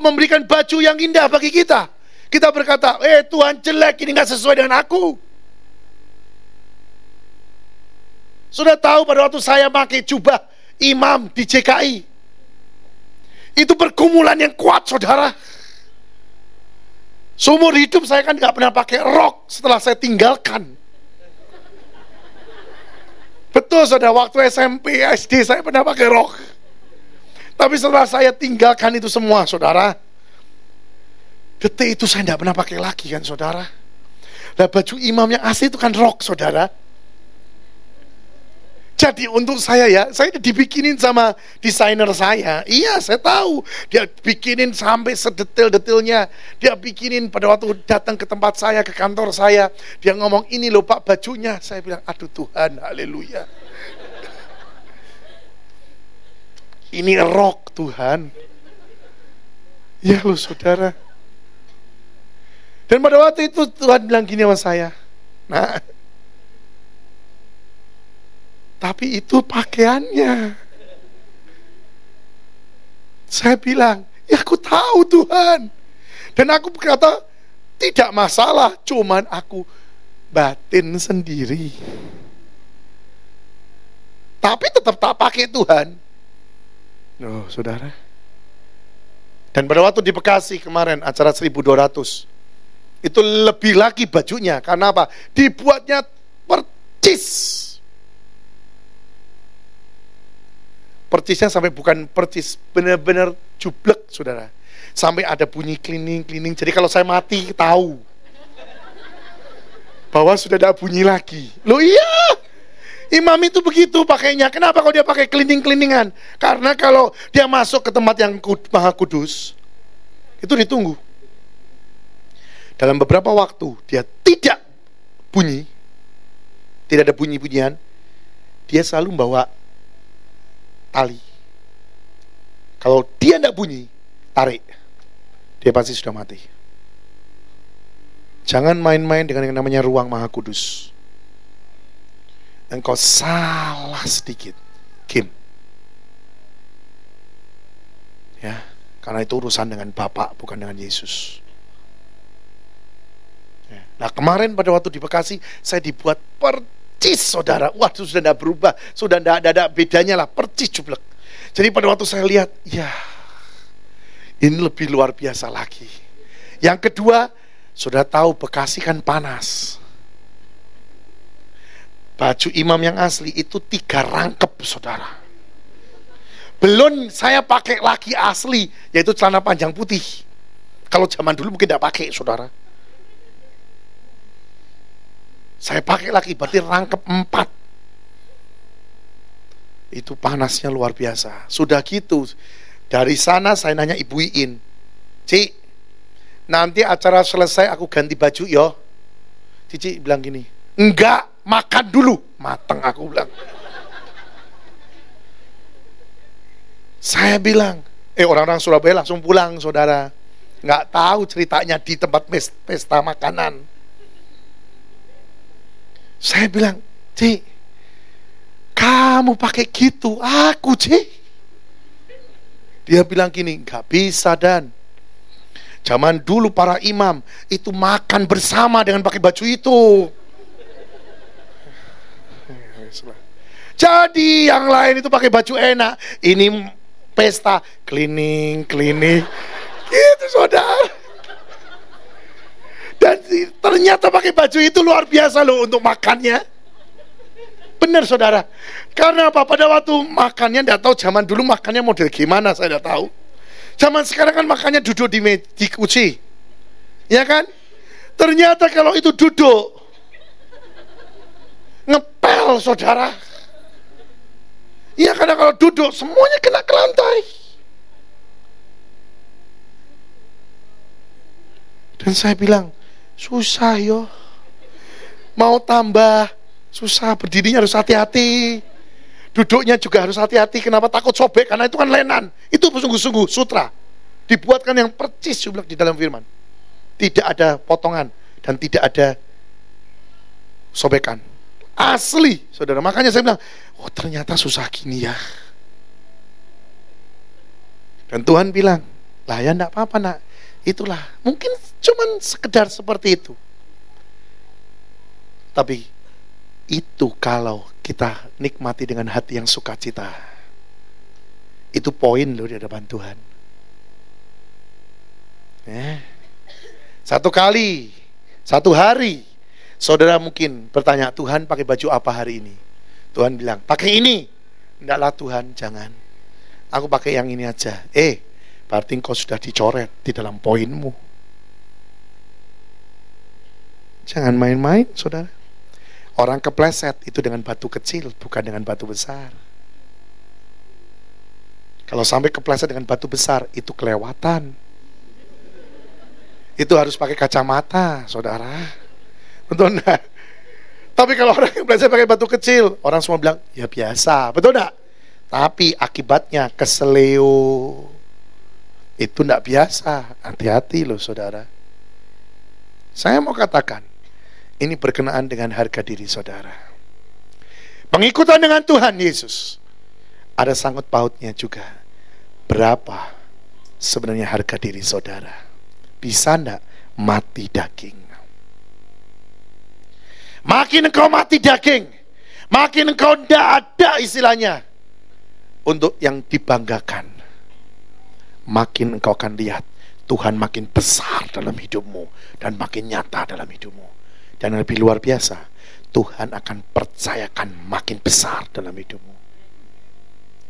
memberikan baju yang indah bagi kita. Kita berkata, Tuhan jelek, ini gak sesuai dengan aku. Sudah tahu pada waktu saya pakai jubah imam di JKI, itu pergumulan yang kuat saudara. Seumur hidup saya kan gak pernah pakai rok setelah saya tinggalkan. Betul saudara, waktu SMP, SD saya pernah pakai rok. Tapi setelah saya tinggalkan itu semua saudara, detik itu saya tidak pernah pakai lagi kan saudara. Nah baju imam yang asli itu kan rok saudara. Jadi untuk saya saya dibikinin sama desainer saya. Iya saya tahu, dia bikinin sampai sedetail-detailnya. Dia bikinin pada waktu datang ke tempat saya, ke kantor saya. Dia ngomong, ini loh Pak bajunya. Saya bilang, aduh Tuhan, haleluya. Ini rok Tuhan. Ya loh saudara. Dan pada waktu itu Tuhan bilang gini sama saya, nah, tapi itu pakaiannya. Saya bilang, ya aku tahu Tuhan. Dan aku berkata, tidak masalah, cuman aku batin sendiri. Tapi tetap tak pakai Tuhan. Oh saudara. Dan pada waktu di Bekasi kemarin acara 1200, itu lebih lagi bajunya. Karena apa? Dibuatnya percis. Percisnya sampai bukan percis, benar-benar jublek saudara. Sampai ada bunyi klining-klining. Jadi kalau saya mati tahu bahwa sudah ada bunyi lagi. Loh iya, imam itu begitu pakainya. Kenapa kalau dia pakai klining-kliningan? Karena kalau dia masuk ke tempat yang maha kudus, itu ditunggu. Dalam beberapa waktu dia tidak bunyi, tidak ada bunyi-bunyian, dia selalu membawa tali. Kalau dia tidak bunyi, tarik, dia pasti sudah mati. Jangan main-main dengan yang namanya ruang Maha Kudus. Engkau salah sedikit, game. Ya, karena itu urusan dengan Bapa, bukan dengan Yesus. Ya. Nah, kemarin pada waktu di Bekasi, saya dibuat percis, saudara. Waduh, sudah tidak berubah, sudah tidak ada bedanya lah, percis jublek. Jadi pada waktu saya lihat, ya, ini lebih luar biasa lagi. Yang kedua, sudah tahu Bekasi kan panas. Baju imam yang asli itu 3 rangkep, saudara. Belum saya pakai lagi asli, yaitu celana panjang putih. Kalau zaman dulu mungkin tidak pakai, saudara. Saya pakai lagi, berarti rangkep 4. Itu panasnya luar biasa. Sudah gitu, dari sana saya nanya Ibu Iin, Cik, nanti acara selesai aku ganti baju yo. Cici bilang gini, enggak, makan dulu. Mateng, aku bilang. Saya bilang, orang-orang Surabaya langsung pulang, saudara. Nggak tahu ceritanya di tempat pesta makanan. Saya bilang, Cik, kamu pakai gitu, aku Cik. Dia bilang gini, nggak bisa Dan. Zaman dulu para imam itu makan bersama dengan pakai baju itu. Jadi yang lain itu pakai baju enak, ini pesta cleaning gitu, saudara. Dan ternyata pakai baju itu luar biasa loh untuk makannya. Benar, saudara. Karena apa? Pada waktu makannya tidak tahu, zaman dulu makannya model gimana saya tidak tahu. Zaman sekarang kan makannya duduk di kursi, ya kan? Ternyata kalau itu duduk ngepel, saudara. Iya, karena kalau duduk semuanya kena ke lantai. Dan saya bilang, susah yo. Mau tambah susah, berdirinya harus hati-hati. Duduknya juga harus hati-hati. Kenapa? Takut sobek, karena itu kan lenan. Itu sungguh-sungguh sutra. Dibuatkan yang percis di dalam firman. Tidak ada potongan dan tidak ada sobekan. Asli, saudara. Makanya saya bilang, oh ternyata susah gini ya. Dan Tuhan bilang, lah ya enggak apa-apa nak. Itulah, mungkin cuman sekedar seperti itu. Tapi itu kalau kita nikmati dengan hati yang sukacita, itu poin loh di hadapan Tuhan. Satu kali, satu hari, saudara mungkin bertanya, Tuhan pakai baju apa hari ini? Tuhan bilang, pakai ini. Enggaklah Tuhan, jangan. Aku pakai yang ini aja. Berarti engkau sudah dicoret di dalam poinmu. Jangan main-main, saudara. Orang kepleset itu dengan batu kecil, bukan dengan batu besar. Kalau sampai kepleset dengan batu besar, itu kelewatan. Itu harus pakai kacamata, saudara. Betul enggak? Tapi kalau orang yang belajar pakai batu kecil, orang semua bilang, ya biasa. Betul enggak? Tapi akibatnya keseleo. Itu enggak biasa. Hati-hati loh, saudara. Saya mau katakan, ini berkenaan dengan harga diri saudara. Pengikutan dengan Tuhan Yesus ada sangkut pautnya juga. Berapa sebenarnya harga diri saudara? Bisa enggak mati daging? Makin engkau mati daging, makin engkau tidak ada istilahnya untuk yang dibanggakan, makin engkau akan lihat Tuhan makin besar dalam hidupmu dan makin nyata dalam hidupmu. Dan yang lebih luar biasa, Tuhan akan percayakan makin besar dalam hidupmu.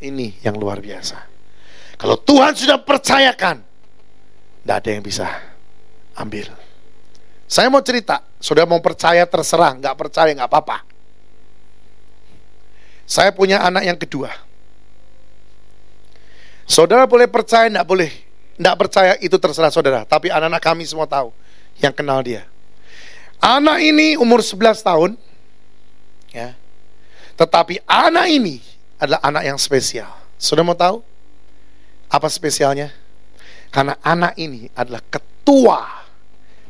Ini yang luar biasa. Kalau Tuhan sudah percayakan, tidak ada yang bisa ambil. Saya mau cerita, saudara mau percaya terserah, nggak percaya nggak apa-apa. Saya punya anak yang kedua. Saudara boleh percaya, nggak boleh, nggak percaya itu terserah saudara. Tapi anak-anak kami semua tahu, yang kenal dia. Anak ini umur 11 tahun, Tetapi anak ini adalah anak yang spesial. Saudara mau tahu apa spesialnya? Karena anak ini adalah ketua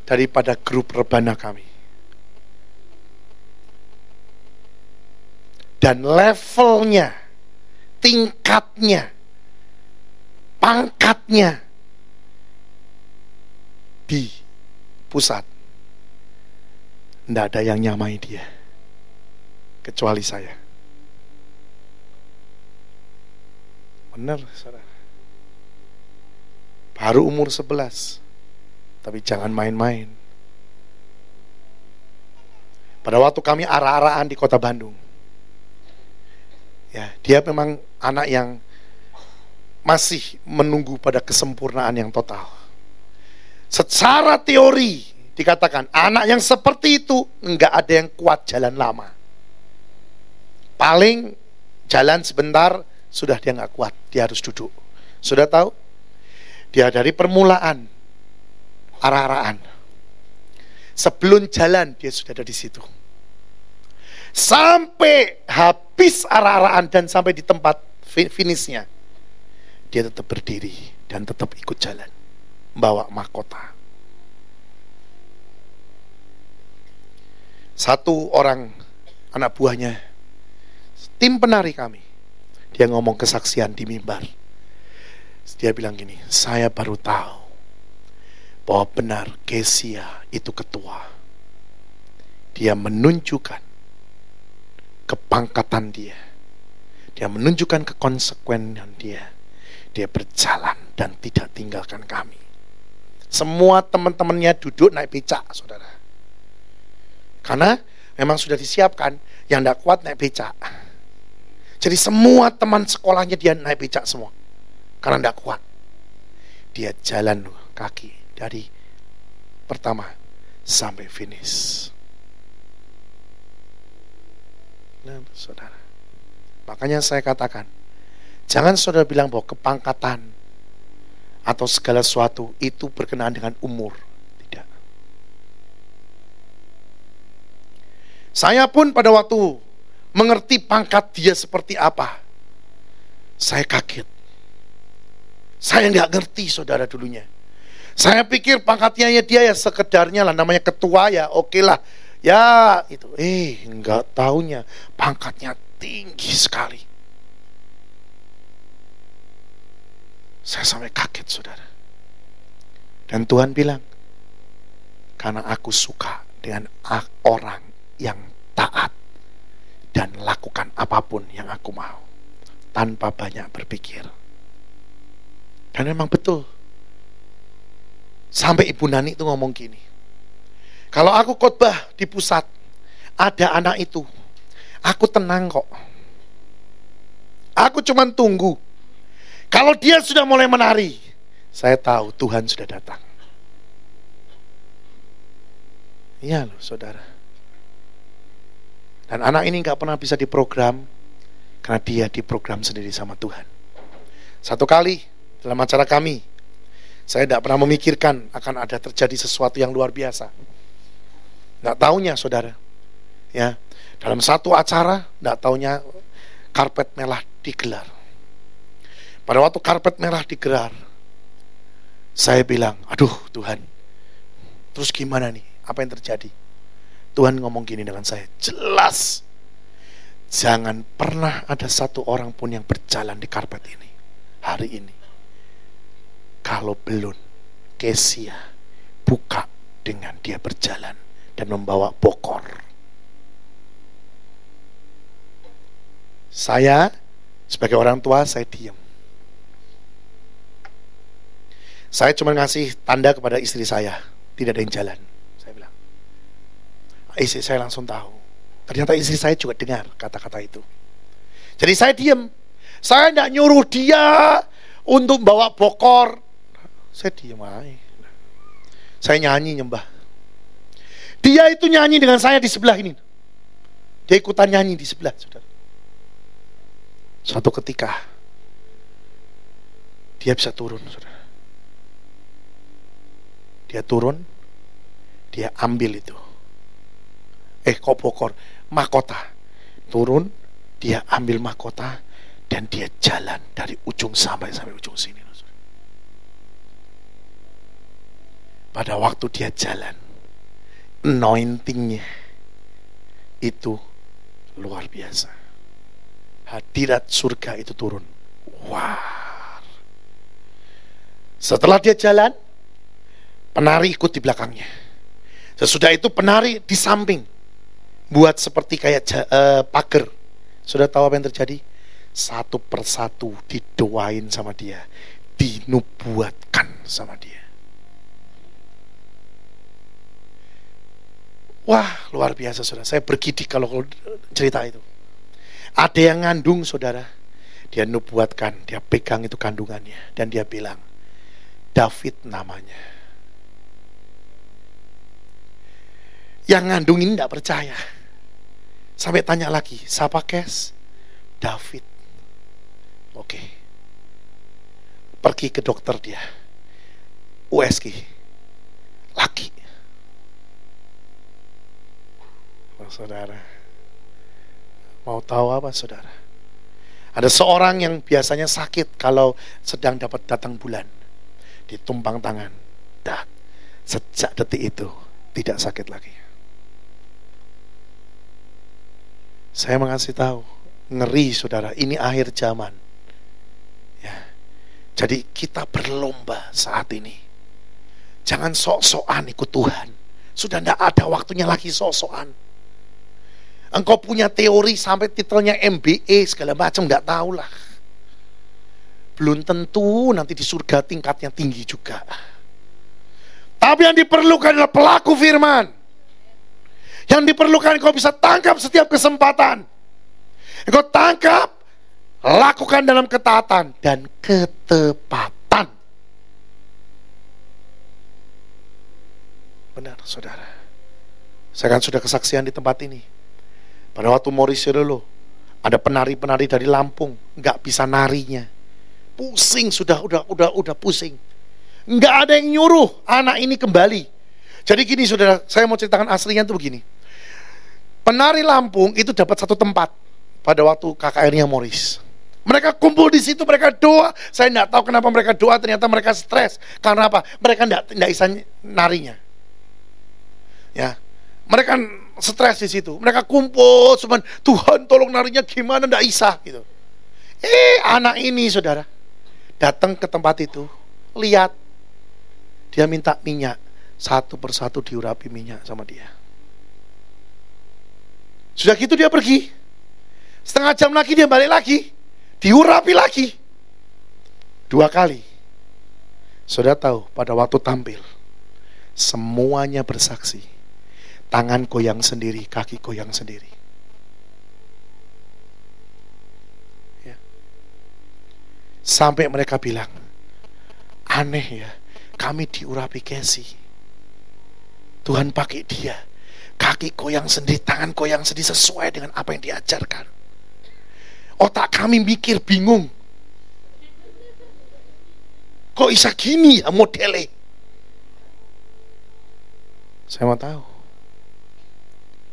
daripada grup rebana kami. Dan levelnya, tingkatnya, pangkatnya di pusat. Tidak ada yang nyamai dia kecuali saya. Benar, saudara. Baru umur 11, tapi jangan main-main. Pada waktu kami arah-arahan di kota Bandung, ya, dia memang anak yang masih menunggu pada kesempurnaan yang total. Secara teori dikatakan anak yang seperti itu enggak ada yang kuat jalan lama. Paling jalan sebentar sudah dia enggak kuat, dia harus duduk. Sudah tahu? Dia dari permulaan arah-arahan, sebelum jalan dia sudah ada di situ. Sampai habis arah-arahan dan sampai di tempat finishnya, dia tetap berdiri dan tetap ikut jalan, bawa mahkota. Satu orang anak buahnya, tim penari kami, dia ngomong kesaksian di mimbar. Dia bilang gini, saya baru tahu bahwa benar Kesia itu ketua. Dia menunjukkan kepangkatan dia. Dia menunjukkan kekonsekuensian dia. Dia berjalan dan tidak tinggalkan kami. Semua teman-temannya duduk naik becak, saudara. Karena memang sudah disiapkan, yang tidak kuat naik becak. Jadi semua teman sekolahnya dia naik becak semua. Karena tidak kuat. Dia jalan kaki dari pertama sampai finish. Nah, saudara. Makanya saya katakan, jangan saudara bilang bahwa kepangkatan atau segala sesuatu itu berkenaan dengan umur. Tidak. Saya pun pada waktu mengerti pangkat dia seperti apa, saya kaget. Saya nggak ngerti, saudara, dulunya. Saya pikir pangkatnya dia ya sekedarnya lah, namanya ketua ya, oke lah. Ya, itu. Nggak taunya pangkatnya tinggi sekali. Saya sampai kaget, saudara. Dan Tuhan bilang, karena aku suka dengan orang yang taat dan lakukan apapun yang aku mau, tanpa banyak berpikir. Dan memang betul. Sampai Ibu Nani itu ngomong gini, kalau aku khotbah di pusat, ada anak itu, aku tenang kok. Aku cuma tunggu. Kalau dia sudah mulai menari, saya tahu Tuhan sudah datang. Iya loh, saudara. Dan anak ini gak pernah bisa diprogram, karena dia diprogram sendiri sama Tuhan. Satu kali dalam acara kami, saya tidak pernah memikirkan akan ada terjadi sesuatu yang luar biasa. Tidak taunya, saudara, ya, dalam satu acara, tidak taunya karpet merah digelar. Pada waktu karpet merah digelar, saya bilang, aduh Tuhan, terus gimana nih? Apa yang terjadi? Tuhan ngomong gini dengan saya, jelas, jangan pernah ada satu orang pun yang berjalan di karpet ini hari ini kalau belum Kesia buka dengan dia berjalan dan membawa bokor. Saya sebagai orang tua, saya diam. Saya cuma ngasih tanda kepada istri saya, tidak ada yang jalan. Saya bilang, istri saya langsung tahu. Ternyata istri saya juga dengar kata-kata itu. Jadi saya diam. Saya tidak nyuruh dia untuk bawa bokor. Saya diam aja. Saya nyanyi nyembah. Dia itu nyanyi dengan saya di sebelah ini. Dia ikutan nyanyi di sebelah, saudara. Suatu ketika dia bisa turun, saudara. Dia turun, dia ambil itu. Kok bokor, mahkota. Turun, Dia ambil mahkota dan dia jalan dari ujung sampai ujung sini. Pada waktu dia jalan, anointingnya itu luar biasa. Hadirat surga itu turun. Wah. Setelah dia jalan, penari ikut di belakangnya. Sesudah itu penari di samping, buat seperti kayak pagar. Sudah tahu apa yang terjadi? Satu persatu didoain sama dia, dinubuatkan sama dia. Wah, luar biasa saudara. Saya bergidik kalau cerita itu. Ada yang ngandung saudara, dia nubuatkan, dia pegang itu kandungannya, dan dia bilang, David namanya. Yang ngandung ini tidak percaya, sampai tanya lagi, siapa Kes? David. Oke. Pergi ke dokter dia, USG, laki. Saudara, mau tahu apa saudara? Ada seorang yang biasanya sakit kalau sedang dapat datang bulan, ditumpang tangan, dah, sejak detik itu tidak sakit lagi. Saya mengasih tahu, ngeri saudara, ini akhir zaman. Ya, jadi kita berlomba saat ini. Jangan sok-sokan ikut Tuhan. Sudah tidak ada waktunya lagi sok-sokan. Engkau punya teori sampai titelnya MBA segala macam, nggak tahu lah. Belum tentu nanti di surga tingkatnya tinggi juga. Tapi yang diperlukan adalah pelaku firman. Yang diperlukan engkau bisa tangkap setiap kesempatan. Engkau tangkap, lakukan dalam ketaatan dan ketepatan. Benar saudara. Saya kan sudah kesaksian di tempat ini. Pada waktu Maurice Lolo, ada penari-penari dari Lampung, nggak bisa narinya, pusing sudah pusing, nggak ada yang nyuruh anak ini kembali. Jadi gini saudara, saya mau ceritakan aslinya itu begini. Penari Lampung itu dapat satu tempat pada waktu KKR-nya Maurice. Mereka kumpul di situ, mereka doa. Saya nggak tahu kenapa mereka doa, ternyata mereka stres. Karena apa? Mereka nggak bisa narinya. Ya, mereka stres di situ. Mereka kumpul, cuman Tuhan tolong narinya gimana, ndak bisa gitu. Anak ini saudara datang ke tempat itu, lihat, dia minta minyak, satu persatu diurapi minyak sama dia. Sudah gitu dia pergi. Setengah jam lagi dia balik lagi, diurapi lagi 2 kali. Sudah tahu pada waktu tampil, semuanya bersaksi. Tangan goyang sendiri, kaki goyang sendiri. Ya. Sampai mereka bilang, aneh ya, kami diurapi Casey, Tuhan pakai dia, kaki goyang sendiri, tangan goyang sendiri, sesuai dengan apa yang diajarkan. Otak kami mikir bingung, kok bisa gini ya modelnya. Saya mau tahu,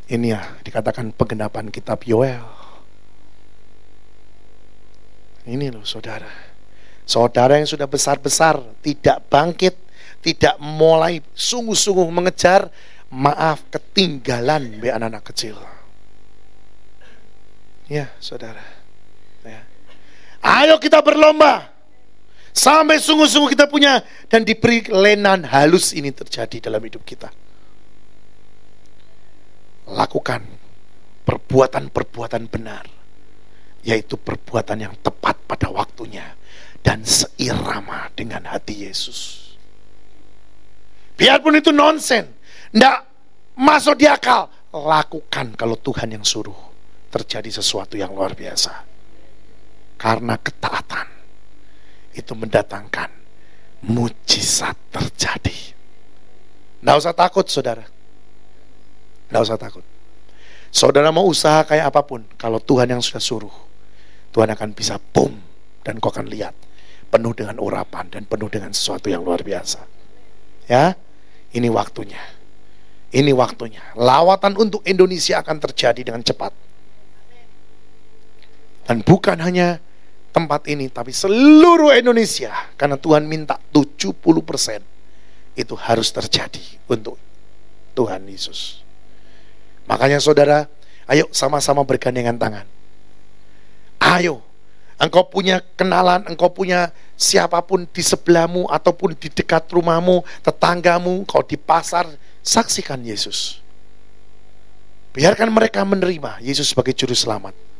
ini ya dikatakan penggenapan kitab Yoel. Ini loh saudara. Saudara yang sudah besar-besar, tidak bangkit, tidak mulai sungguh-sungguh mengejar, maaf, ketinggalan be anak-anak kecil. Ya saudara ya. Ayo kita berlomba sampai sungguh-sungguh kita punya dan diberi lenan halus ini terjadi dalam hidup kita. Lakukan perbuatan-perbuatan benar, yaitu perbuatan yang tepat pada waktunya dan seirama dengan hati Yesus. Biarpun itu nonsen, ndak masuk di akal, lakukan kalau Tuhan yang suruh. Terjadi sesuatu yang luar biasa. Karena ketaatan itu mendatangkan mujizat terjadi. Nggak usah takut saudara. Nggak usah takut. Saudara mau usaha kayak apapun, kalau Tuhan yang sudah suruh, Tuhan akan bisa boom, dan kau akan lihat penuh dengan urapan dan penuh dengan sesuatu yang luar biasa. Ya, ini waktunya. Ini waktunya. Lawatan untuk Indonesia akan terjadi dengan cepat. Dan bukan hanya tempat ini, tapi seluruh Indonesia. Karena Tuhan minta 70% itu harus terjadi untuk Tuhan Yesus. Makanya saudara, ayo sama-sama bergandengan tangan. Ayo, engkau punya kenalan, engkau punya siapapun di sebelahmu ataupun di dekat rumahmu, tetanggamu, kau di pasar, saksikan Yesus. Biarkan mereka menerima Yesus sebagai juru selamat.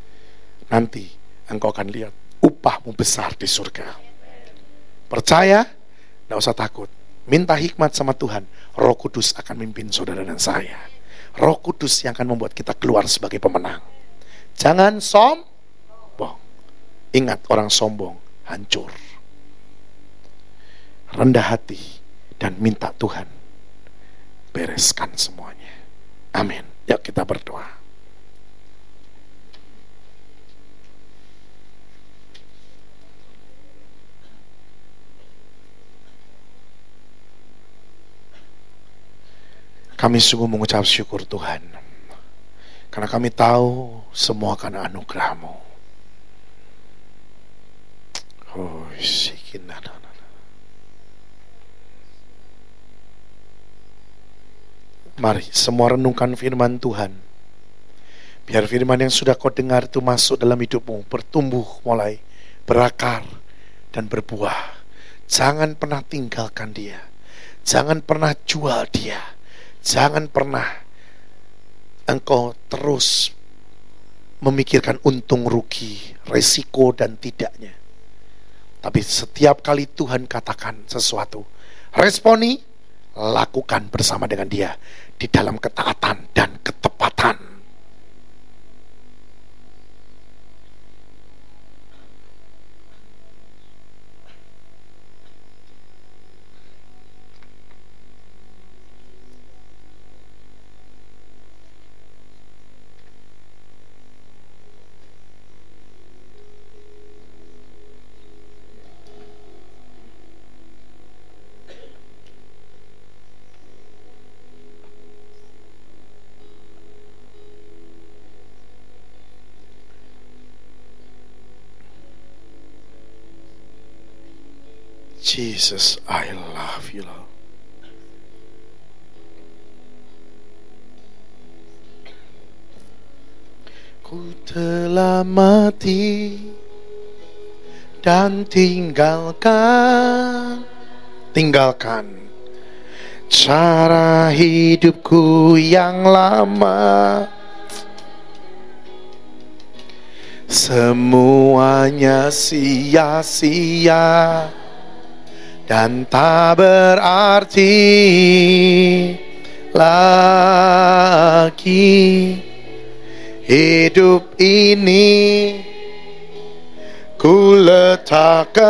Nanti engkau akan lihat upahmu besar di surga. Percaya, tidak usah takut. Minta hikmat sama Tuhan. Roh Kudus akan mimpin saudara dan saya. Roh Kudus yang akan membuat kita keluar sebagai pemenang. Jangan sombong. Ingat, orang sombong hancur. Rendah hati dan minta Tuhan bereskan semuanya. Amin. Yuk kita berdoa. Kami sungguh mengucap syukur Tuhan, karena kami tahu semua karena anugerah-Mu. Oh, mari semua renungkan firman Tuhan. Biar firman yang sudah kau dengar itu masuk dalam hidupmu, bertumbuh mulai, berakar dan berbuah. Jangan pernah tinggalkan dia. Jangan pernah jual dia. Jangan pernah engkau terus memikirkan untung rugi, resiko dan tidaknya. Tapi setiap kali Tuhan katakan sesuatu, responi, lakukan bersama dengan dia di dalam ketaatan dan ketepatan. Jesus, I love you, Lord. Ku telah mati dan tinggalkan cara hidupku yang lama. Semuanya sia-sia dan tak berarti lagi. Hidup ini ku letakkan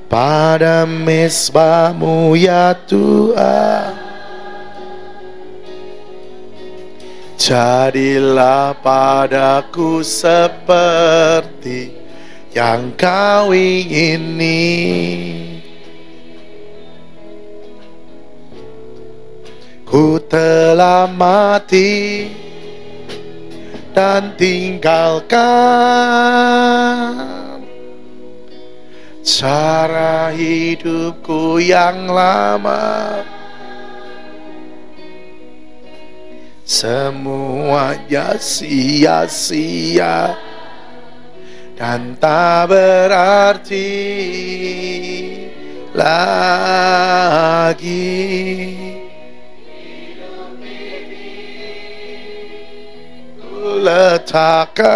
pada mezbah-Mu ya Tuhan. Jadilah padaku seperti yang Kau ingini. Ku telah mati dan tinggalkan cara hidupku yang lama. Semuanya sia-sia dan tak berarti lagi. Letakkan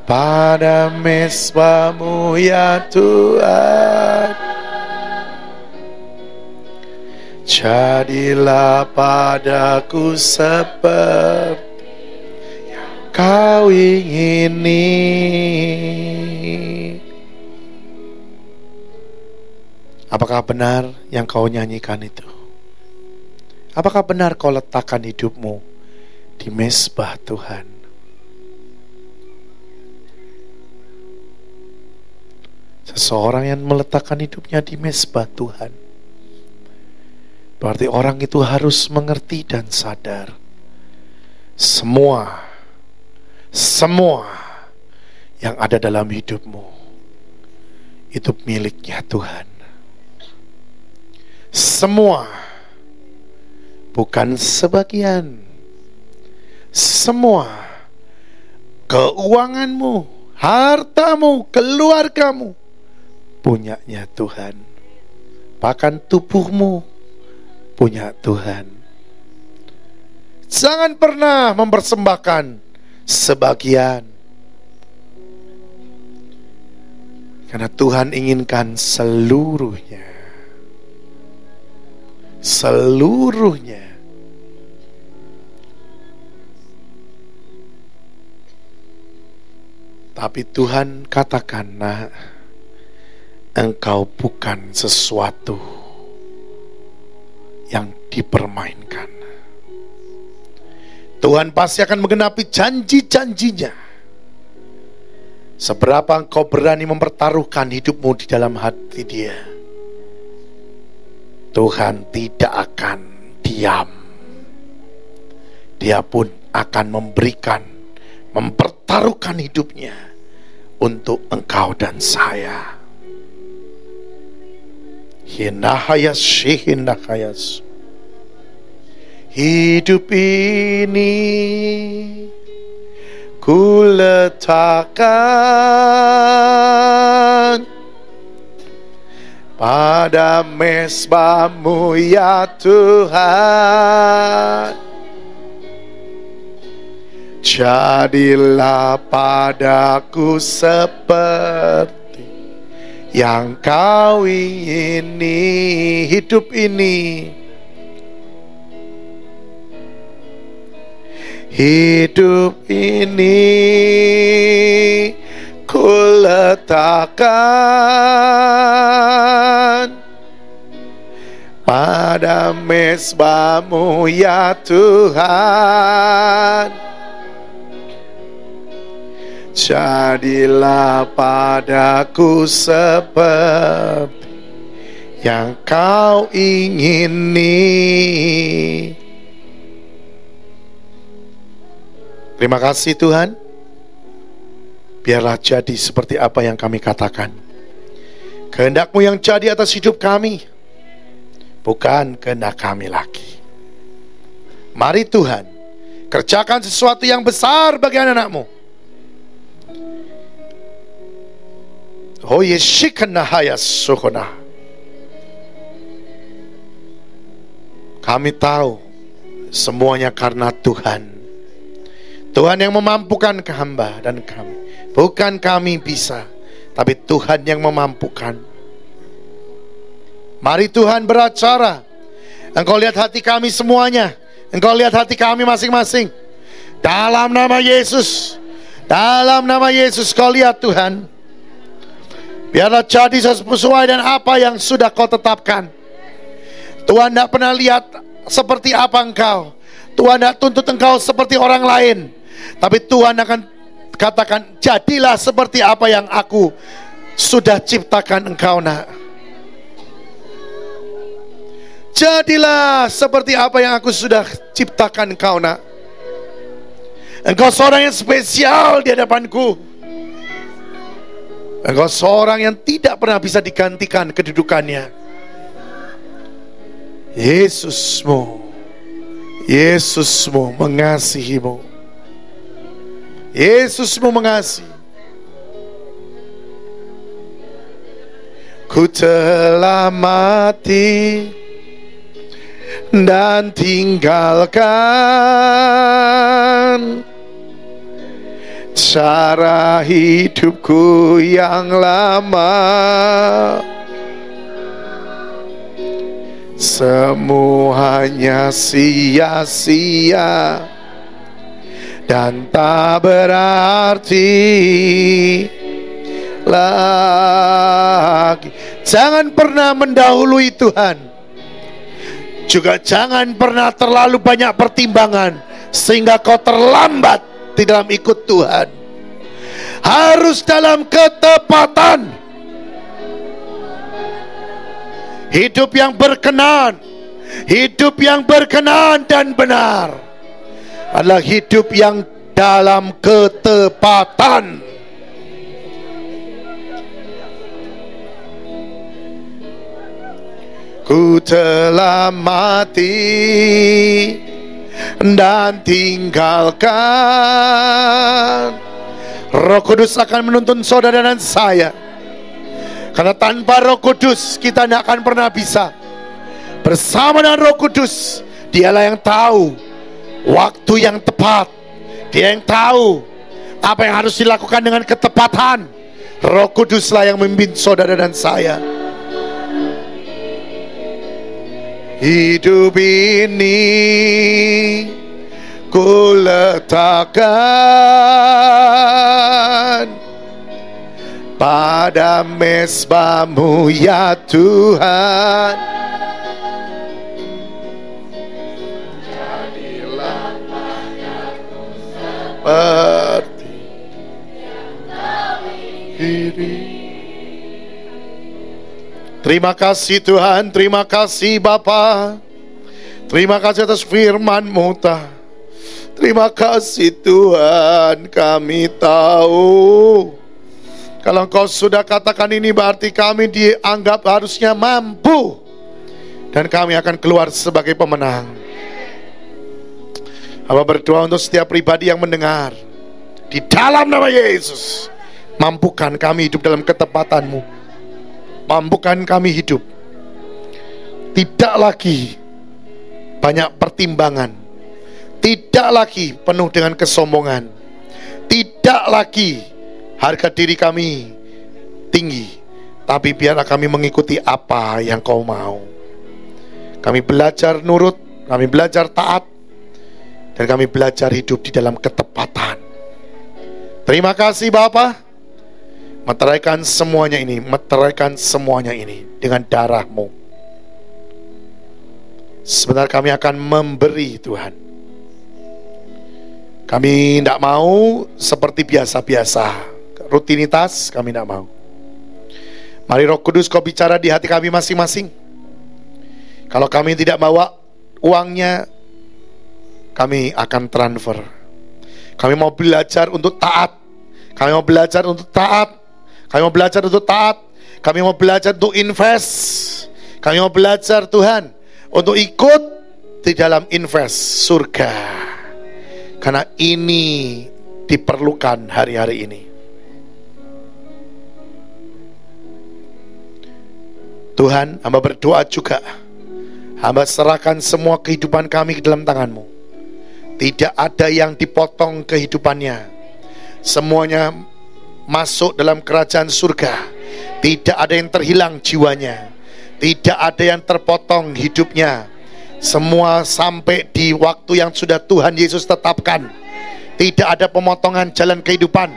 pada mezbah-Mu ya Tuhan. Jadilah padaku seperti yang Kau ingini. Apakah benar yang kau nyanyikan itu? Apakah benar kau letakkan hidupmu di mezbah Tuhan? Seseorang yang meletakkan hidupnya di mezbah Tuhan Berarti orang itu harus mengerti dan sadar semua yang ada dalam hidupmu itu miliknya Tuhan. Semua, bukan sebagian. Semua, keuanganmu, hartamu, keluargamu, punyanya Tuhan. Bahkan tubuhmu punya Tuhan. Jangan pernah mempersembahkan sebagian, karena Tuhan inginkan seluruhnya. Seluruhnya. Tapi Tuhan katakan, "Nak, engkau bukan sesuatu yang dipermainkan." Tuhan pasti akan menggenapi janji-janjinya. Seberapa engkau berani mempertaruhkan hidupmu di dalam hati Dia, Tuhan tidak akan diam. Dia pun akan memberikan, mempertaruhkan hidupnya untuk engkau dan saya. Hinahayas. Hidup ini ku letakkan pada mezbah-Mu ya Tuhan. Jadilah padaku seperti yang Kau ingini. Hidup ini, hidup ini ku letakkan pada mezbah-Mu ya Tuhan. Jadilah padaku seperti yang Kau ingini. Terima kasih Tuhan. Biarlah jadi seperti apa yang kami katakan. Kehendak-Mu yang jadi atas hidup kami, bukan kehendak kami lagi. Mari Tuhan, kerjakan sesuatu yang besar bagi anak-anak-Mu. Oh yeshikanahayas sukona. Kami tahu semuanya karena Tuhan. Tuhan yang memampukan hamba dan kami. Bukan kami bisa, tapi Tuhan yang memampukan. Mari Tuhan beracara. Engkau lihat hati kami semuanya. Engkau lihat hati kami masing-masing. Dalam nama Yesus. Dalam nama Yesus Kau lihat Tuhan. Biarlah jadi sesuai dengan apa yang sudah Kau tetapkan. Tuhan tidak pernah lihat seperti apa Engkau. Tuhan tidak tuntut Engkau seperti orang lain. Tapi Tuhan akan katakan, jadilah seperti apa yang aku sudah ciptakan engkau nak. Jadilah seperti apa yang aku sudah ciptakan engkau nak. Engkau seorang yang spesial di hadapanku. Engkau seorang yang tidak pernah bisa digantikan kedudukannya. Yesusmu mengasihimu. Yesusmu mengasihi. Ku telah mati dan tinggalkan cara hidupku yang lama. Semuanya sia-sia dan tak berarti lagi. Jangan pernah mendahului Tuhan. Juga jangan pernah terlalu banyak pertimbangan sehingga kau terlambat di dalam ikut Tuhan. Harus dalam ketepatan. Hidup yang berkenan, Hidup yang berkenan dan benar adalah hidup yang dalam ketepatan. Ku telah mati dan tinggalkan. Roh Kudus akan menuntun saudara dan saya, karena tanpa Roh Kudus kita tidak akan pernah bisa. Bersama dengan Roh Kudus, dialah yang tahu waktu yang tepat. Dia yang tahu apa yang harus dilakukan dengan ketepatan. Roh Kuduslah yang memimpin saudara dan saya. Hidup ini ku letakkan pada mezbah-Mu ya Tuhan. Jadilah seperti diri. Terima kasih Tuhan, terima kasih Bapa. Terima kasih atas firman-Mu Tuhan. Terima kasih Tuhan, kami tahu kalau Engkau sudah katakan ini berarti kami dianggap harusnya mampu, dan kami akan keluar sebagai pemenang. Hamba berdoa untuk setiap pribadi yang mendengar, di dalam nama Yesus, mampukan kami hidup dalam ketepatan-Mu. Mampukan kami hidup tidak lagi banyak pertimbangan, tidak lagi penuh dengan kesombongan, tidak lagi harga diri kami tinggi, tapi biarlah kami mengikuti apa yang Kau mau. Kami belajar nurut, kami belajar taat, dan kami belajar hidup di dalam ketepatan. Terima kasih Bapa. Meteraikan semuanya ini, meteraikan semuanya ini dengan darah-Mu. Sebentar kami akan memberi Tuhan. Kami tidak mau seperti biasa-biasa, rutinitas kami tidak mau. Mari Roh Kudus Kau bicara di hati kami masing-masing. Kalau kami tidak bawa uangnya, kami akan transfer. Kami mau belajar untuk taat. Kami mau belajar untuk taat. Kami mau belajar untuk taat. Kami mau belajar untuk invest. Kami mau belajar Tuhan untuk ikut di dalam invest surga, karena ini diperlukan hari-hari ini. Tuhan, hamba berdoa juga, hamba serahkan semua kehidupan kami ke dalam tangan-Mu. Tidak ada yang dipotong kehidupannya, semuanya masuk dalam kerajaan surga. Tidak ada yang terhilang jiwanya, tidak ada yang terpotong hidupnya. Semua sampai di waktu yang sudah Tuhan Yesus tetapkan. Tidak ada pemotongan jalan kehidupan.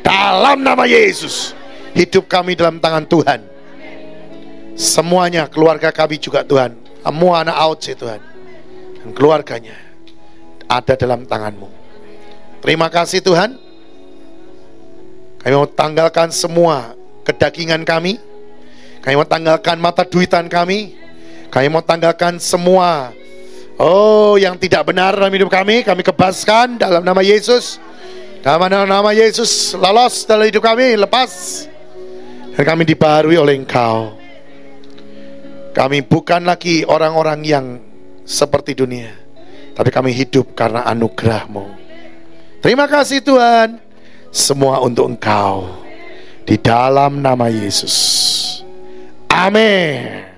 Dalam nama Yesus, hidup kami dalam tangan Tuhan. Semuanya, keluarga kami juga Tuhan, semua anak Auce Tuhan, dan keluarganya ada dalam tangan-Mu. Terima kasih Tuhan. Kami mau tanggalkan semua kedagingan kami. Kami mau tanggalkan mata duitan kami. Kami mau tanggalkan semua yang tidak benar dalam hidup kami. Kami kebaskan dalam nama Yesus. Dalam nama Yesus, lolos dalam hidup kami, lepas. Dan kami dibaharui oleh Engkau. Kami bukan lagi orang-orang yang seperti dunia, tapi kami hidup karena anugerah-Mu. Terima kasih Tuhan. Semua untuk Engkau, di dalam nama Yesus. Amin.